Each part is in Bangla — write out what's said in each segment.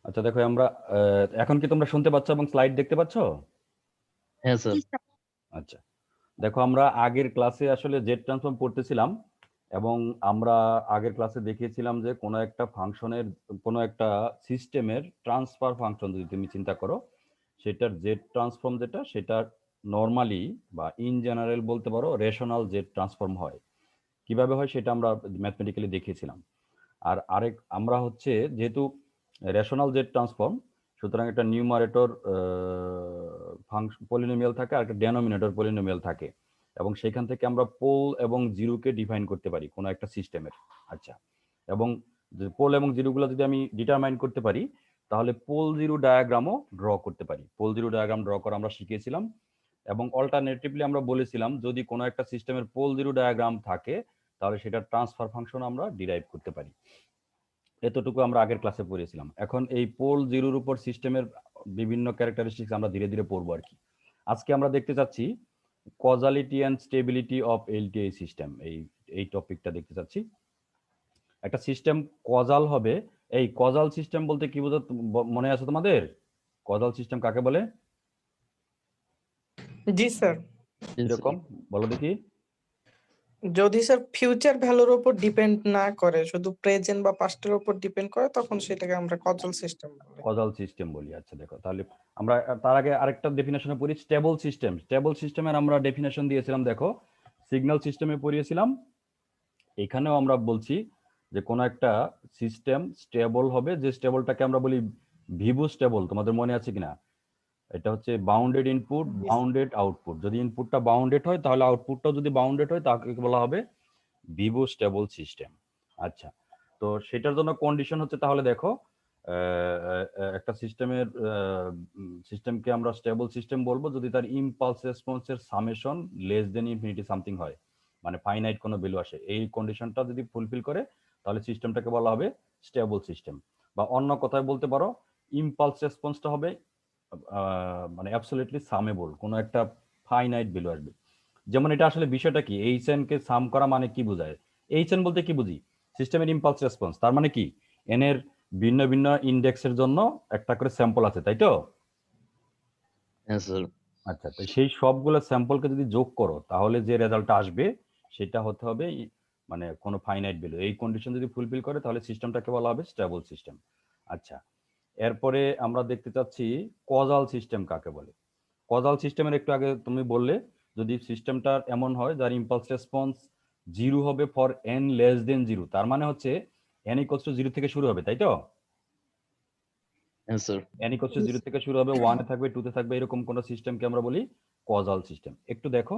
আচ্ছা দেখো আমরা এখন কি তোমরা শুনতে পাচ্ছ এবং স্লাইড দেখতে পাচ্ছ? হ্যাঁ স্যার। আচ্ছা দেখো আমরা আগের ক্লাসে আসলে জেড ট্রান্সফর্ম পড়তেছিলাম এবং আমরা আগের ক্লাসে দেখিয়েছিলাম যে কোনো একটা ফাংশনের কোনো একটা সিস্টেমের ট্রান্সফার ফাংশন যদি তুমি চিন্তা করো, সেটার জেড ট্রান্সফর্ম যেটা সেটা নর্মালি বা ইন জেনারেল বলতে পারো রেশনাল জেড ট্রান্সফর্ম হয়। কিভাবে হয় সেটা আমরা ম্যাথমেটিক্যালি দেখিয়েছিলাম। আর আরেক আমরা হচ্ছে যেহেতু রেশনাল জেড ট্রান্সফর্ম, সুতরাং একটা নিউমারেটর ফাংশন পলিনোমিয়াল থাকে আর একটা ডেনোমিনেটর পলিনোমিয়াল থাকে, এবং সেখান থেকে আমরা পোল এবং জিরোকে ডিফাইন করতে পারি কোনো একটা সিস্টেমের। আচ্ছা, এবং পোল এবং জিরোগুলো যদি আমি ডিটারমাইন করতে পারি তাহলে পোল জিরো ডায়াগ্রামও ড্র করতে পারি। পোল জিরো ডায়াগ্রাম ড্র করা আমরা শিখিয়েছিলাম, এবং অল্টারনেটিভলি আমরা বলেছিলাম যদি কোনো একটা সিস্টেমের পোল জিরো ডায়াগ্রাম থাকে তাহলে সেটা ট্রান্সফার ফাংশন আমরা ডিরাইভ করতে পারি। এতটুকু আমরা আগের ক্লাসে পড়েছিলাম। এখন এই পোল জিরোর উপর সিস্টেমের বিভিন্ন ক্যারেক্টারিস্টিক্স আমরা ধীরে ধীরে পড়বো আর কি। আজকে আমরা দেখতে চাচ্ছি causality and stability of LTI system, এই টপিকটা দেখতে চাচ্ছি। একটা সিস্টেম কজাল হবে, এই কজাল সিস্টেম বলতে কি বোঝো মনে আছে তোমাদের? কজাল সিস্টেম কাকে বলে? জি স্যার। কিরকম বলো দেখি। যদি স্যার ফিউচার ভ্যালুর উপর ডিপেন্ড না করে, শুধু প্রেজেন্ট বা পাস্টের উপর ডিপেন্ড করে, তখন সেটাকে আমরা কজাল সিস্টেম বলি। কজাল সিস্টেম বলি। আচ্ছা দেখো তাহলে আমরা তার আগে আরেকটা ডেফিনেশনে পড়ি, স্টেবল সিস্টেম। স্টেবল সিস্টেমের আমরা ডেফিনেশন দিয়েছিলাম, দেখো সিগন্যাল সিস্টেমে পড়িয়েছিলাম। এখানেও আমরা বলছি যে কোনো একটা সিস্টেম স্টেবল হবে, যে স্টেবলটাকে আমরা বলি ভিভু স্টেবল। তোমাদের মনে আছে কিনা? এটা হচ্ছে বাউন্ডেড ইনপুট, বাউন্ডেড আউটপুট। যদি ইনপুটটা বাউন্ডেড হয় তাহলে আউটপুটটাও যদি বাউন্ডেড হয় তাকে বলা হবে ভিভু স্টেবল সিস্টেম। আচ্ছা, তো সেটার জন্য কন্ডিশন হচ্ছে, তাহলে দেখো একটা সিস্টেমকে আমরা স্টেবল সিস্টেম বলবো যদি তার ইম্পালস রেসপন্সের summation less than infinity something হয়, মানে ফাইনাইট কোনো ভ্যালু আসে। এই কন্ডিশনটা যদি ফুলফিল করে তাহলে সিস্টেমটাকে বলা হবে স্টেবল সিস্টেম। বা অন্য কথায় বলতে পারো ইম্পালস রেসপন্সটা হবে মানে অ্যাবসলিউটলি সামেবল, কোনো একটা ফাইনাইট ভ্যালু আসবে। যেমন এটা আসলে বিষয়টা কি, এইচ এন কে সাম করা মানে কি বোঝায়? এইচ এন বলতে কি বুঝি? সিস্টেমের ইম্পালস রেসপন্স। তার মানে কি এন এর ভিন্ন ভিন্ন ইন্ডেক্সের জন্য একটা করে স্যাম্পল আছে, তাই তো? হ্যাঁ স্যার। আচ্ছা, তো সেই সবগুলো স্যাম্পলকে যদি যোগ করো তাহলে যে রেজাল্টটা আসবে সেটা হতে হবে মানে কোনো ফাইনাইট ভ্যালু। এই কন্ডিশন যদি ফুলফিল করে তাহলে সিস্টেমটাকে বলা হবে স্টেবল সিস্টেম। আচ্ছা, এরপরে আমরা দেখতে চাচ্ছি কজাল সিস্টেম কাকে বলে। কজাল সিস্টেমের একটু আগে তুমি বললে যদি সিস্টেমটা এমন হয় যার ইম্পালস রেসপন্স জিরো হবে for N less than zero, তার মানে হচ্ছে এন ইকুয়ালস টু জিরো থেকে শুরু হবে, তাই তো? হ্যাঁ sir. N equals to zero থেকে শুরু হবে, ওয়ানে থাকবে, টুতে থাকবে, এরকম কোন সিস্টেমকে আমরা বলি কজাল সিস্টেম। একটু দেখো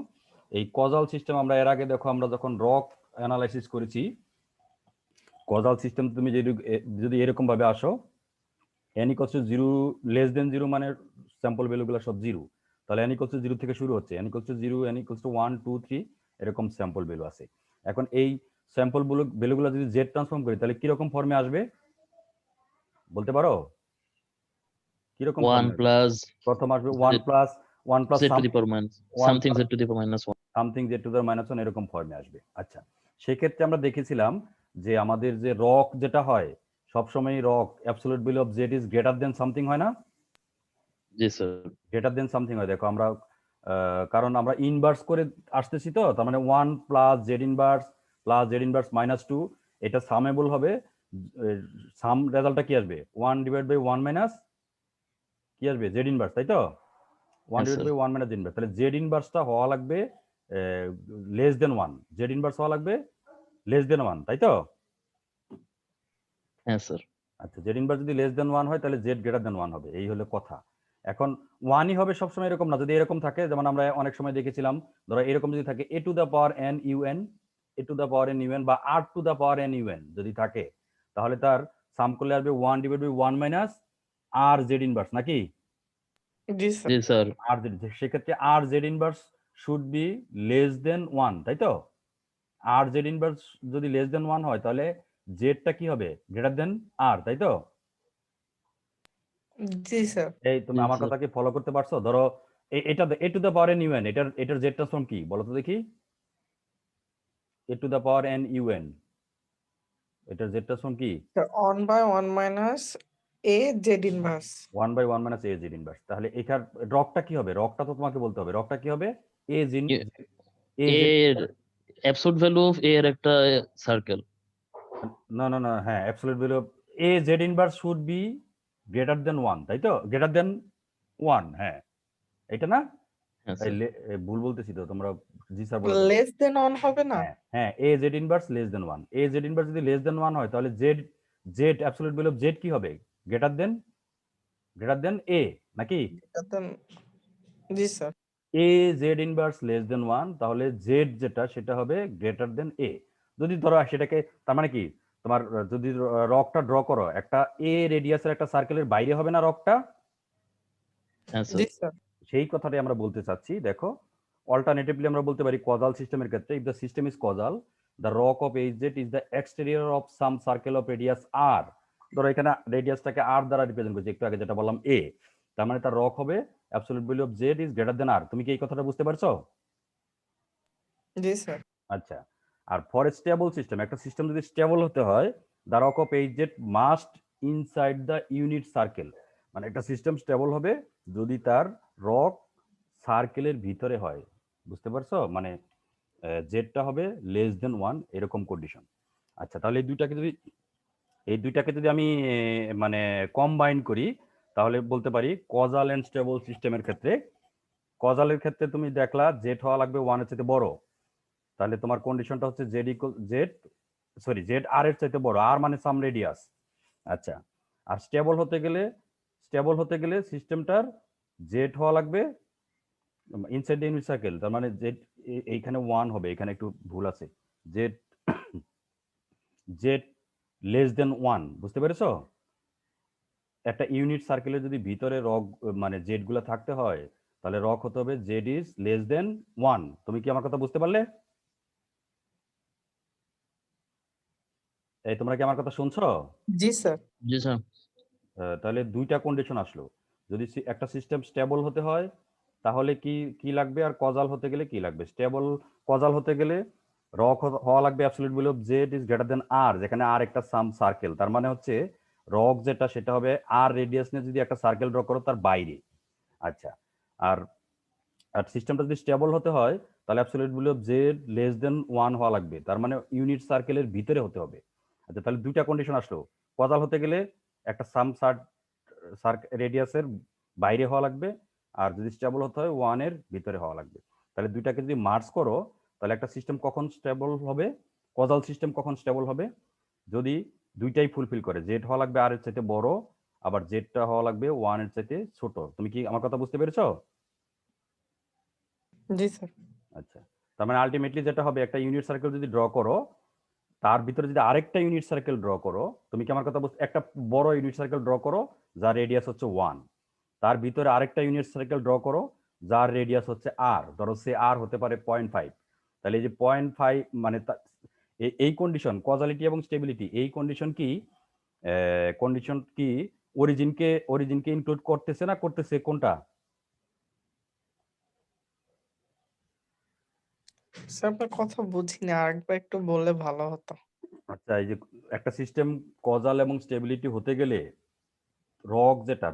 এই কজাল সিস্টেম আমরা এর আগে দেখো আমরা যখন রক অ্যানালাইসিস করেছি, কজাল সিস্টেম তুমি যদি এরকম ভাবে আসো N equals to zero less than zero মানে স্যাম্পল ভ্যালুগুলো সব জিরো, তাহলে এন ইকুয়ালস টু জিরো থেকে শুরু হচ্ছে, N equals to zero, N equals to 1 2 3 এরকম স্যাম্পল ভ্যালু আছে। এখন এই স্যাম্পল ভ্যালুগুলো যদি জেড ট্রান্সফর্ম করি তাহলে কিরকম ফর্মে আসবে বলতে পারো? কিরকম 1 ফর্মে আসবে? প্লাস প্রথম আসবে 1 plus z to the power minus something z to the power minus 1. Something Z to the minus 1 এরকম ফর্মে আসবে। আচ্ছা, সেক্ষেত্রে আমরা দেখেছিলাম যে আমাদের যে রক যেটা হয় সবসময় rock absolute value of Z is greater then something হয় না? জি স্যার। গ্রেটার দেন সামথিং হয়। দেখো আমরা কারণ আমরা ইনভার্স করে আসতেছি, তো তার মানে 1 প্লাস জেড ইনভার্স মাইনাস 2 এটা সামেবল হবে। সাম রেজাল্টটা কি আসবে? 1 ডিভাইড বাই 1 মাইনাস কি আসবে? জেড ইনভার্স, তাই তো? 1 divide by 1 minus Z inverse, তাহলে জেড ইনভার্সটা হওয়া লাগবে লেস দেন 1, জেড ইনভার্স হওয়া লাগবে লেস দেন 1, তাই তো? হ্যাঁ স্যার। আচ্ছা, জেড ইনভার্স যদি লেস দেন 1 হয় তাহলে জেড গ্রেটার দেন 1 হবে, এই হলো কথা। এখন 1ই হবে সবসময় এরকম না, যদি এরকম থাকে যেমন আমরা অনেক সময় দেখেছিলাম, ধরো এরকম যদি থাকে a two the power n un, a two the power n un বা r two the power n un যদি থাকে তাহলে তার সাম করলে আসবে 1 divide by 1 minus r z inverse, নাকি? জি স্যার। জি স্যার। r জেড, সেক্ষেত্রে r z inverse should be less than 1, তাই তো? r জেড ইনভার্স যদি লেস দেন 1 হয় তাহলে জেডটা কি হবে? গ্রেটার দেন r, তাই তো? জি স্যার। এই তুমি আমার কথা কি ফলো করতে পারছো? ধরো এটা A to the power N u n, এটার জেড ট্রান্সফর্ম কি বলো তো দেখি? A to the power N u n, এটার জেড ট্রান্সফর্ম কি? Sir 1/1 minus A Z inverse 1/1 minus A Z inverse. তাহলে এখানে রকটা কি হবে? রকটা তো তোমাকে বলতে হবে। রকটা কি হবে? এ জিন এ এ জেড এর অ্যাবসলিউট ভ্যালু অফ এ এর একটা সার্কেল। না, হ্যাঁ, absolute value of A Z inverse should B greater than 1, তাই তো? গ্রেটার দেন 1, হ্যাঁ। এটা না? হ্যাঁ এই স্যার। ভুল বলতেছি তো, তোমরা জি স্যার বলে দেবো। লেস দেন অন হবে না? হ্যাঁ, A Z inverse less than 1। A Z inverse যদি লেস দেন 1 হয় তাহলে Z Z absolute value of Z কি হবে? গ্রেটার দেন এ নাকি? জি sir. A Z inverse less than 1, তাহলে জেড যেটা সেটা হবে গ্রেটার দেন এ। যদি ধরো সেটাকে, তার মানে কি, তোমার যদি রকটা ড্র করো, একটা এ রেডিয়াসের একটা সার্কেলের বাইরে হবে না রকটা? হ্যাঁ জি স্যার। স্যার। সেই কথাটাই আমরা বলতে চাচ্ছি। দেখো, অল্টারনেটিভলি আমরা বলতে পারি কজাল সিস্টেমের ক্ষেত্রে, if the system is causal, the ROC of H Z is the exterior of some circle of radius R. ধরো এখানে রেডিয়াসটাকে আর দ্বারা রিপ্রেজেন্ট করছি, একটু আগে যেটা বললাম এ, তার মানে তার রক হবে absolute value of Z is greater than R. তুমি কি এই কথাটা বুঝতে পারছো? জি স্যার। আচ্ছা। আর ফর স্টেবল সিস্টেম, একটা সিস্টেম যদি স্টেবল হতে হয়, the ROC of H Z must inside the unit circle. মানে একটা সিস্টেম স্টেবল হবে যদি তার রক সার্কেলের ভিতরে হয়। বুঝতে পারছো? মানে জেডটা হবে লেস দেন 1, এরকম কন্ডিশন। আচ্ছা, তাহলে এই দুইটাকে যদি আমি মানে কম্বাইন করি, তাহলে বলতে পারি কজাল এন্ড স্টেবল সিস্টেমের ক্ষেত্রে, কজালের ক্ষেত্রে তুমি দেখলা জেড হওয়া লাগবে 1 এর চাইতে বড়, তাহলে তোমার কন্ডিশনটা হচ্ছে জেড আর এর চাইতে বড়, আর মানে সাম রেডিয়াস। আচ্ছা, আর স্টেবল হতে গেলে সিস্টেমটার জেড হওয়া লাগবে ইনসাইড দ্য ইউনিট সার্কেল, তার মানে জেড এইখানে 1 হবে, এখানে একটু ভুল আছে। জেড জেড লেস দেন 1, বুঝতে পেরেছো? একটা ইউনিট সার্কেলের যদি ভিতরে রক মানে জেড গুলা থাকতে হয়, তাহলে রক হতে হবে জেড ইজ লেস দেন 1। তুমি কি আমার কথা বুঝতে পারলে? এই তোমরা কি আমার কথা শুনছো? জি স্যার। জি স্যার। তাহলে দুইটা কন্ডিশন আসলো। যদি একটা সিস্টেম স্টেবল হতে হয় তাহলে কি কি লাগবে, আর কজাল হতে গেলে কি লাগবে? কজাল হতে গেলে রক হওয়া লাগবে absolute value of Z is greater than R, যেখানে আর একটা সাম সার্কেল, তার মানে হচ্ছে রক যেটা সেটা হবে আর রেডিয়াস নিয়ে যদি একটা সার্কেল ড্র করো তার বাইরে। আচ্ছা, আর আর সিস্টেমটা যদি স্টেবল হতে হয় তাহলে absolute value of Z less than 1 হওয়া লাগবে, তার মানে ইউনিট সার্কেলের ভিতরে হতে হবে। আচ্ছা, তাহলে দুইটা কন্ডিশন আসলো। কজাল হতে গেলে একটা সাম রেডিয়াসের বাইরে হওয়া লাগবে, আর যদি স্টেবল হতে হয় 1 এর ভিতরে হওয়া লাগবে। তাহলে দুইটাকে যদি মার্জ করো তাহলে একটা সিস্টেম কখন স্টেবল হবে, কজাল সিস্টেম কখন স্টেবল হবে? যদি দুইটাই ফুলফিল করে, জেড হওয়া লাগবে আর এর চাইতে বড়, আবার জেডটা হওয়া লাগবে 1 এর চাইতে ছোট। তুমি কি আমার কথা বুঝতে পেরেছো? জি স্যার। আচ্ছা, তার মানে আলটিমেটলি যেটা হবে, একটা ইউনিট সার্কেল যদি ড্র করো, তার ভিতরে যদি আরেকটা ইউনিট সার্কেল ড্র করো, তুমি কি আমার কথা বুঝতে, একটা বড় ইউনিট সার্কেল ড্র করো যার রেডিয়াস হচ্ছে 1, তার ভিতরে আরেকটা ইউনিট সার্কেল ড্র করো যার রেডিয়াস হচ্ছে আর, ধরো সে আর হতে পারে 0.5। তাহলে এই যে 0.5 মানে এই কন্ডিশন কজালিটি এবং স্টেবিলিটি, এই কন্ডিশন কি অরিজিনকে ইনক্লুড করতেছে না করতেছে, কোনটা? স্যার আপনার কথা বুঝিনি, আরেকবার একটু বললে ভালো হতো। আচ্ছা, এই যে একটা সিস্টেম কজাল এবং স্টেবিলিটি হতে গেলে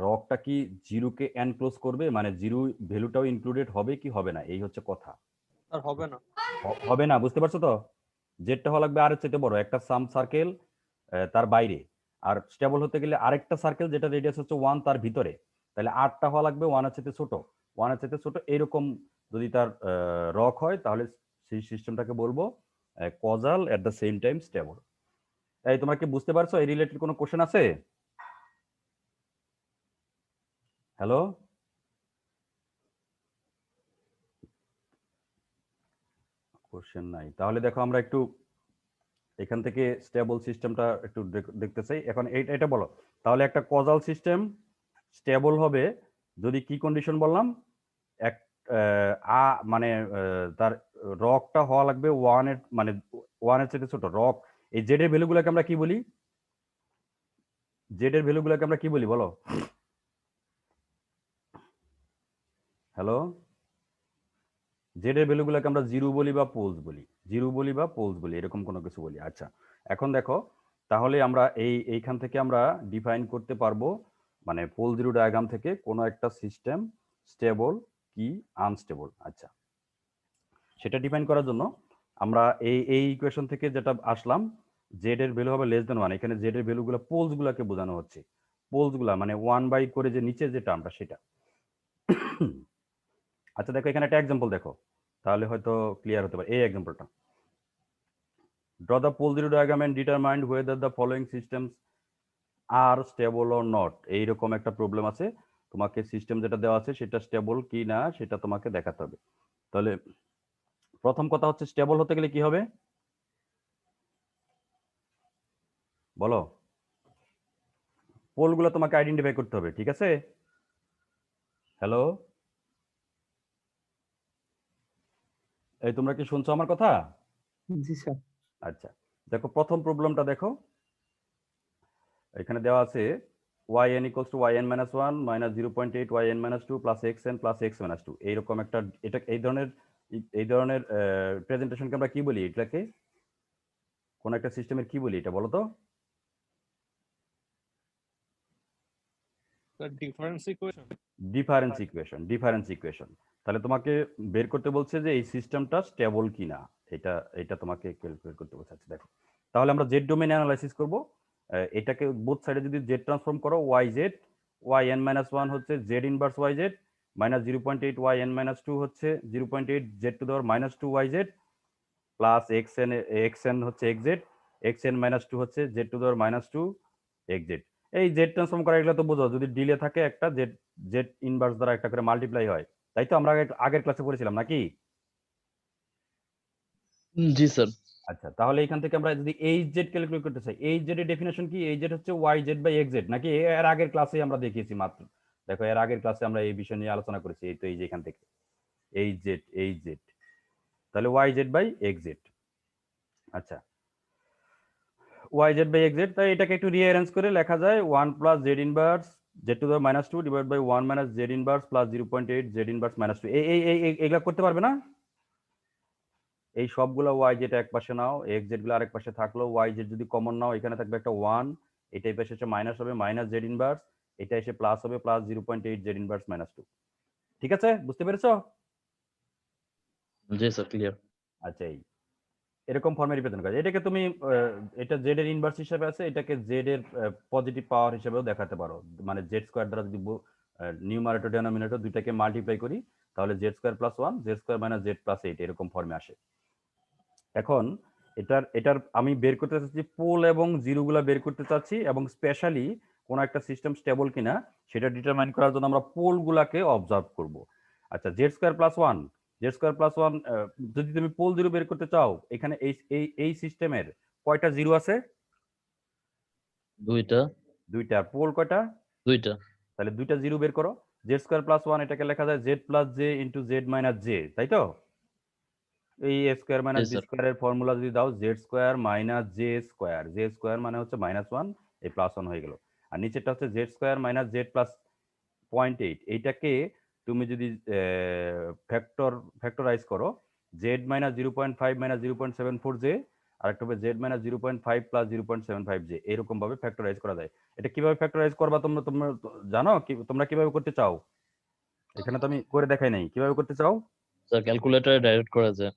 রকটা কি জিরোকে এনক্লোজ করবে, মানে জিরো ভ্যালুটাও ইনক্লুডেড হবে কি হবে না, এই হচ্ছে কথা। আর হবে না। হবে না, বুঝতে পারছো তো? জেডটা হওয়া লাগবে আর এর চাইতে বড় একটা সাম সার্কেল তার বাইরে, আর স্টেবল হতে গেলে আরেকটা সার্কেল যেটা রেডিয়াস হচ্ছে 1 তার ভিতরে, তাহলে আরটা হওয়া লাগবে 1 এর চাইতে ছোট, 1 এর চাইতে ছোট, এরকম যদি তার রক হয় তাহলে সেই সিস্টেমটাকে বলবো causal at the same time stable. এই তোমরা কি বুঝতে পারছো? এই রিলেটেড কোনো কোশ্চেন আছে? হ্যালো? কোশ্চেন নাই, তাহলে দেখো আমরা একটু এখান থেকে স্টেবল সিস্টেমটা একটু দেখতে চাই। এখন এটা বলো, তাহলে একটা কজাল সিস্টেম স্টেবল হবে যদি কি কন্ডিশন বললাম? এক মানে তার রকটা হওয়া লাগবে 1 এর, মানে 1 এর চেয়ে ছোট রক। এই জেড এর ভ্যালুগুলোকে আমরা কি বলি? জেড এর ভ্যালুগুলোকে আমরা কি বলি বলো? হ্যালো? জেড এর ভ্যালুগুলোকে আমরা জিরো বলি বা পোলস বলি, এরকম কোনো কিছু বলি। আচ্ছা, এখন দেখো তাহলে আমরা এইখান থেকে আমরা ডিফাইন করতে পারবো, মানে পোল জিরো ডায়াগ্রাম থেকে কোনো একটা সিস্টেম স্টেবল কি আনস্টেবল। আচ্ছা, সেটা ডিফাইন করার জন্য আমরা এই ইকুয়েশন থেকে যেটা আসলাম, জেড এর ভ্যালু হবে লেস দেন 1। এখানে জেড এর ভ্যালুগুলো পোলস গুলাকে বোঝানো হচ্ছে, পোলস গুলা মানে 1 করে যে নিচে যেটা আমরা সেটা। আচ্ছা দেখো এখানে একটা এক্সাম্পল দেখো, তাহলে হয়তো ক্লিয়ার হতে পারে। এই এক্সাম্পলটা, draw the pole zero diagram and determine whether the following systems are stable or not। এইরকম একটা প্রবলেম আছে, তোমাকে সিস্টেম যেটা দেওয়া আছে সেটা স্টেবল কি না সেটা তোমাকে দেখাতে হবে। তাহলে প্রথম কথা হচ্ছে স্টেবল হতে গেলে কি হবে বলো? পোলগুলো তোমাকে আইডেন্টিফাই করতে হবে, ঠিক আছে? হ্যালো, এই তোমরা কি শুনছো আমার কথা? জি স্যার। আচ্ছা দেখো প্রথম প্রবলেমটা দেখো, এখানে দেওয়া আছে yn equals to yn minus 1 minus 0.8 yn minus 2 plus xn plus x minus 2। এইরকম একটা, এটা এই ধরনের প্রেজেন্টেশনকে আমরা কি বলি? এটাকে কোন একটা সিস্টেমের কি বলি এটা বলো তো? Difference equation. তাহলে তোমাকে বের করতে বলছে যে এই সিস্টেমটা স্টেবল কিনা, এটা তোমাকে ক্যালকুলেট করতে বলছে। আচ্ছা দেখো, তাহলে আমরা জেড ডোমেইনে অ্যানালাইসিস করব। এটাকে বোথ সাইডে যদি জেড ট্রান্সফর্ম করো, yn মাইনাস 1 হচ্ছে Z inverse yz minus 0.8 yn minus 2 হচ্ছে 0.8 Z to the power minus 2 yz plus xn হচ্ছে xn মাইনাস 2 হচ্ছে Z to the power minus 2 xz। এই জেড ট্রান্সফর্ম করা এগুলো তো বুঝো, যদি ডিলে থাকে একটা জেড ইনভার্স দ্বারা একটা করে মাল্টিপ্লাই হয়, তাই তো আমরা আগের ক্লাসে পড়েছিলাম নাকি? জি স্যার। আচ্ছা তাহলে এখান থেকে আমরা যদি এইচ জেড ক্যালকুলেট করতে চাই, এইচ জেড এর ডেফিনেশন কি? এইচ জেড হচ্ছে y Z by x z, নাকি? এর আগের ক্লাসে আমরা দেখিয়েছি মাত্র, দেখো এর আগের ক্লাসে আমরা এই বিষয় নিয়ে আলোচনা করেছি। এই তো এই যে এখান থেকে এইচ জেড তাহলে Y Z by x Z. আচ্ছা Y Z by x Z, তাই এটাকে একটু রিঅ্যারেঞ্জ করে লেখা যায় 1 plus Z inverse Z to the power minus 2 divide by 1 minus Z inverse plus 0.8 Z inverse minus 2। এইগুলা করতে পারবে না? এই সবগুলো ওয়াই জেড এক পাশে নাও, এক্স জেড গুলো আরেক পাশে থাকলো, ওয়াই জেড যদি কমন নাও এখানে থাকবে একটা 1, এটা এই পাশে এসে মাইনাস হবে মাইনাস জেড ইনভার্স, এটা এসে প্লাস হবে প্লাস 0.8 জেড ইনভার্স মাইনাস 2। ঠিক আছে, বুঝতে পেরেছো? জি স্যার, ক্লিয়ার। আচ্ছা এরকম ফর্মে রিপ্রেজেন্ট করা যায়। এটাকে তুমি এটা জেড এর ইনভার্স হিসেবে আছে, এটাকে জেড এর পজিটিভ পাওয়ার হিসেবেও দেখাতে পারো। মানে জেড স্কয়ার দ্বারা যদি নিউমারেটর ডেনোমিনেটর দুইটাকে মাল্টিপ্লাই করি তাহলে Z square plus 1 Z square minus Z plus 8 এরকম ফর্মে আসে। এখন এটার আমি বের করতে চাচ্ছি পোল এবং জিরোগুলা বের করতে চাচ্ছি, এবং স্পেশালি কোন একটা সিস্টেম স্টেবল কিনা সেটা ডিটারমাইন করার জন্য আমরা পোলগুলাকে অবজার্ভ করব। আচ্ছা জেড স্কয়ার প্লাস 1 যদি তুমি পোল জিরো বের করতে চাও, এখানে এই সিস্টেমের কয়টা জিরো আছে? দুইটা। পোল কয়টা? দুইটা। তাহলে দুইটা জিরো বের করো। জেড স্কয়ার প্লাস 1 এটাকে লেখা যায় Z plus J into Z minus J, তাই তো? এই এ স্কয়ার মাইনাস বি স্কয়ার এর ফর্মুলা যদি দাও, Z square minus J square মানে হচ্ছে মাইনাস 1, এই প্লাস 1 হয়ে গেল। আর নিচেরটা হচ্ছে Z square minus Z plus 0.8। এইটাকে তুমি যদি ফ্যাক্টরাইজ করো, জেড মাইনাস 0.5 মাইনাস 0.74 জে, আর একটা হবে জেড মাইনাস 0.5 প্লাস 0.75 জে, এরকম ভাবে ফ্যাক্টরাইজ করা যায়। এটা কিভাবে ফ্যাক্টরাইজ করবা তোমরা জানো? তোমরা কিভাবে করতে চাও? এখানে তো আমি করে দেখাই নাই, কিভাবে করতে চাও? স্যার ক্যালকুলেটরে ডাইরেক্ট করা যায়।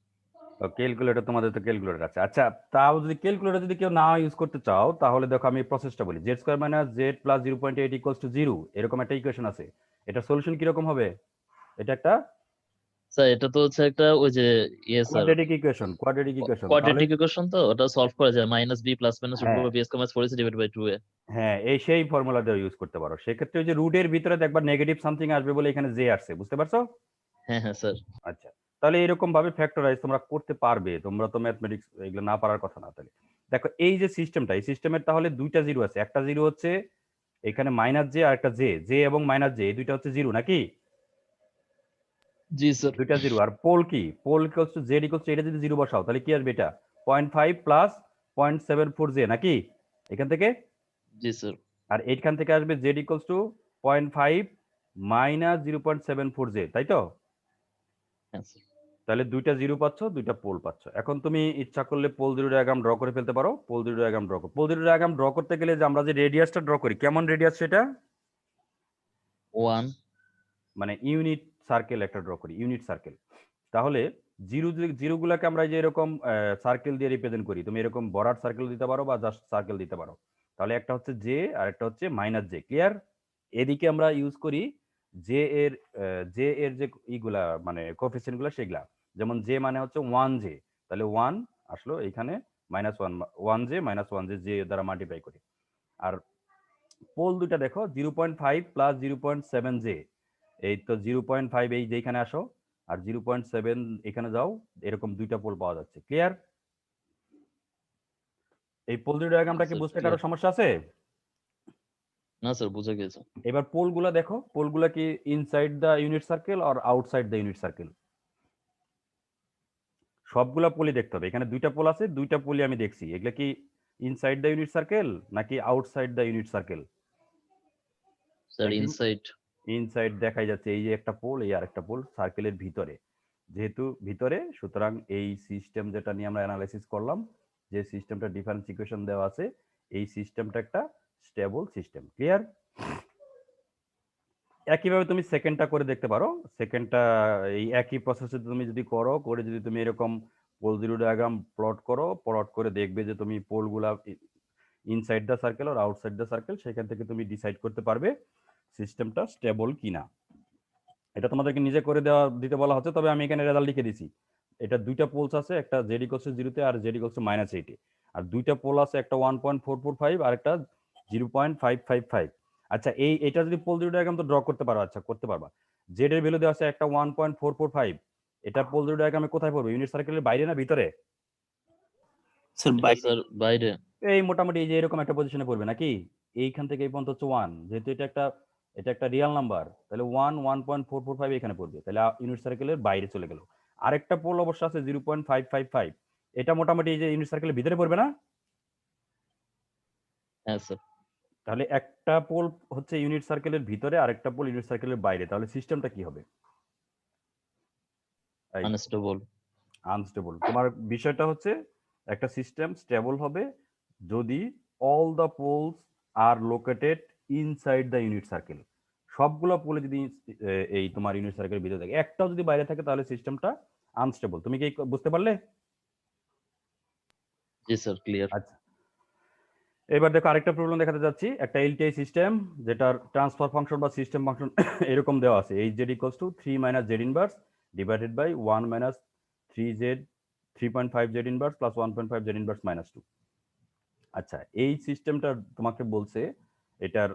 ক্যালকুলেটর, তোমাদের তো ক্যালকুলেটর আছে। আচ্ছা তাও যদি ক্যালকুলেটর যদি কেউ না ইউজ করতে চাও, তাহলে দেখো আমি প্রসেসটা বলি। Z square minus Z plus 0.8 equals to 0, এরকম একটা ইকুয়েশন আছে। এটা সলিউশন কি রকম হবে? এটা একটা স্যার এটা তো হচ্ছে একটা ওই যে sir quadratic equation. Quadratic equation, তো ওটা সলভ করা যায় -b প্লাস মাইনাস হ্যাঁ √b square 4ac divided by 2a। হ্যাঁ, এই সেই ফর্মুলাটা ইউজ করতে পারো। সেক্ষেত্রে ওই যে রুটের ভিতরে দেখবা নেগেটিভ সামথিং আসবে বলে এখানে জে আসছে, বুঝতে পারছো? হ্যাঁ হ্যাঁ স্যার। আচ্ছা তাহলে এরকম ভাবে ফ্যাক্টরাইজ তোমরা করতে পারবে। তোমরা তো ম্যাথমেটিক্স এগুলো না পারার কথা না। তাহলে দেখো এই যে সিস্টেমটা, এই সিস্টেমের তাহলে দুইটা জিরো আছে। একটা জিরো হচ্ছে এখানে মাইনাস জে, আর একটা জে এবং মাইনাস জে, এই দুইটা হচ্ছে জিরো নাকি? জি স্যার। দুইটা জিরো। আর পোল কি? Pole equals to z equals to, এটা যদি জিরো বসাও তাহলে কি আসবে? এটা 0.5 প্লাস 0.74 জে নাকি এখান থেকে? জি স্যার। আর এইখান থেকে আসবে Z equals two 0.5 minus 0.74 J, তাই তো? হ্যাঁ স্যার। তাহলে দুইটা জিরো পাচ্ছ, দুইটা পোল পাচ্ছ। এখন তুমি ইচ্ছা করলে পোল জিরো ডায়াগ্রাম ড্র করে ফেলতে পারো। পোল জিরো ডায়াগ্রাম ড্র করো। পোল জিরো ডায়াগ্রাম ড্র করতে গেলে যে আমরা যে রেডিয়াসটা ড্র করি, কেমন রেডিয়াস সেটা? 1 মানে ইউনিট সার্কেল একটা ড্র করি, ইউনিট সার্কেল। তাহলে জিরোগুলোকে আমরা যে এরকম সার্কেল দিয়ে রিপ্রেজেন্ট করি। তুমি এরকম বরাট সার্কেল দিতে পারো বা জাস্ট সার্কেল দিতে পারো। তাহলে একটা হচ্ছে জে আর একটা হচ্ছে মাইনাস জে। ক্লিয়ার? এদিকে আমরা ইউজ করি জে এর যে ইগুলা মানে কোএফিসিয়েন্ট গুলা সেগুলা। যেমন জে মানে হচ্ছে 1 জে, তাহলে 1 আসলো এখানে -1 জে -1 জে দ্বারা মাল্টিপ্লাই করি। আর পোল দুইটা দেখো 0.5 প্লাস 0.7 জে। এই তো 0.5 এই যে এখানে আসো, আর 0.7 এখানে যাও, এরকম দুইটা পোল পাওয়া যাচ্ছে। ক্লিয়ার? এই পোল দুই ডায়াগ্রামটা কি স্যার বুঝতে কারো ক্লিয়ার। সমস্যা আছে? না স্যার বুঝা গেছে। এবার পোলগুলা দেখো, পোলগুলা কি ইনসাইড দ্য ইউনিট সার্কেল আর আউটসাইড দ্য ইউনিট সার্কেল? সবগুলা পোলই দেখতে হবে। এখানে দুইটা পোল আছে, দুইটা পোলই আমি দেখছি। এগুলা কি ইনসাইড দ্য ইউনিট সার্কেল নাকি outside the unit circle? Sir inside. Inside দেখাই যাচ্ছে, এই যে একটা পোল, এই আরেকটা পোল সার্কেলের ভিতরে। যেহেতু ভিতরে, সুতরাং এই সিস্টেম যেটা নিয়ে আমরা অ্যানালাইসিস করলাম, যে সিস্টেমটা ডিফারেন্স ইকুয়েশন দেওয়া আছে, এই সিস্টেমটা একটা স্টেবল সিস্টেম। ক্লিয়ার? একইভাবে তুমি সেকেন্ডটা করে দেখতে পারো। সেকেন্ডটা এই একই প্রসেসে তুমি যদি করো, করে যদি তুমি এরকম পোল জিরো ডায়াগ্রাম প্লট করো, প্লট করে দেখবে যে তুমি পোলগুলা ইনসাইড দ্য সার্কেল আর আউটসাইড দ্য সার্কেল, সেখান থেকে তুমি ডিসাইড করতে পারবে সিস্টেমটা স্টেবল কিনা। এটা তোমাদেরকে নিজে করে দিতে বলা হচ্ছে, তবে আমি এখানে রেজাল্ট লিখে দিছি। এটা দুইটা পোলস আছে, একটা জেড ইকুয়ালস টু 0 তে আর জেড ইকুয়ালস টু -8 এ। আর দুইটা পোল আছে, একটা 1.445 আর একটা 0.555। আচ্ছা, এটা যদি পোল জিরো ডায়াগ্রাম তো ড্র করতে পারো। আচ্ছা, করতে পারবা। জেড এর ভ্যালু দেওয়া আছে একটা 1.445। এটা পোল জিরো ডায়াগ্রামে কোথায় পড়বে? ইউনিট সার্কেলের বাইরে না ভিতরে? স্যার এটা স্যার বাইরে। এই মোটামুটি এই যে এরকম একটা পজিশনে পড়বে নাকি? এইখান থেকে এই পর্যন্ত হচ্ছে 1, যেহেতু এটা একটা রিয়েল নাম্বার, তাহলে 1.445 এখানে পড়বে, তাহলে ইউনিট সার্কেলের বাইরে চলে গেল। আরেকটা পোল অবশ্য আছে 0.555, এটা মোটামুটি এই যে ইউনিট সার্কেলের ভিতরে পড়বে না? হ্যাঁ স্যার। তাহলে একটা পোল হচ্ছে ইউনিট সার্কেলের ভিতরে, আরেকটা পোল ইউনিট সার্কেলের বাইরে, তাহলে সিস্টেমটা কি হবে? আনস্টেবল। আনস্টেবল। তোমার বিষয়টা হচ্ছে একটা সিস্টেম স্টেবল হবে যদি all the polls are located inside the unit circle. সবগুলো পোলে যদি এই তোমার ইউনিট সার্কেলের ভিতরে থাকে, একটাও যদি বাইরে থাকে, তাহলে সিস্টেমটা আনস্টেবল। তুমি কি বুঝতে পারলে? জি স্যার ক্লিয়ার। আচ্ছা, এবার দেখো আরেকটা প্রবলেম দেখাতে যাচ্ছি। একটা এলটিআই সিস্টেম, যেটার ট্রান্সফার ফাংশন বা সিস্টেম ফাংশন এরকম দেওয়া আছে, h z equals to 3 minus Z inverse divided by 1 minus 3.5 z inverse plus 1.5 z inverse minus 2। আচ্ছা, এই সিস্টেমটা তোমাকে বলছে এটার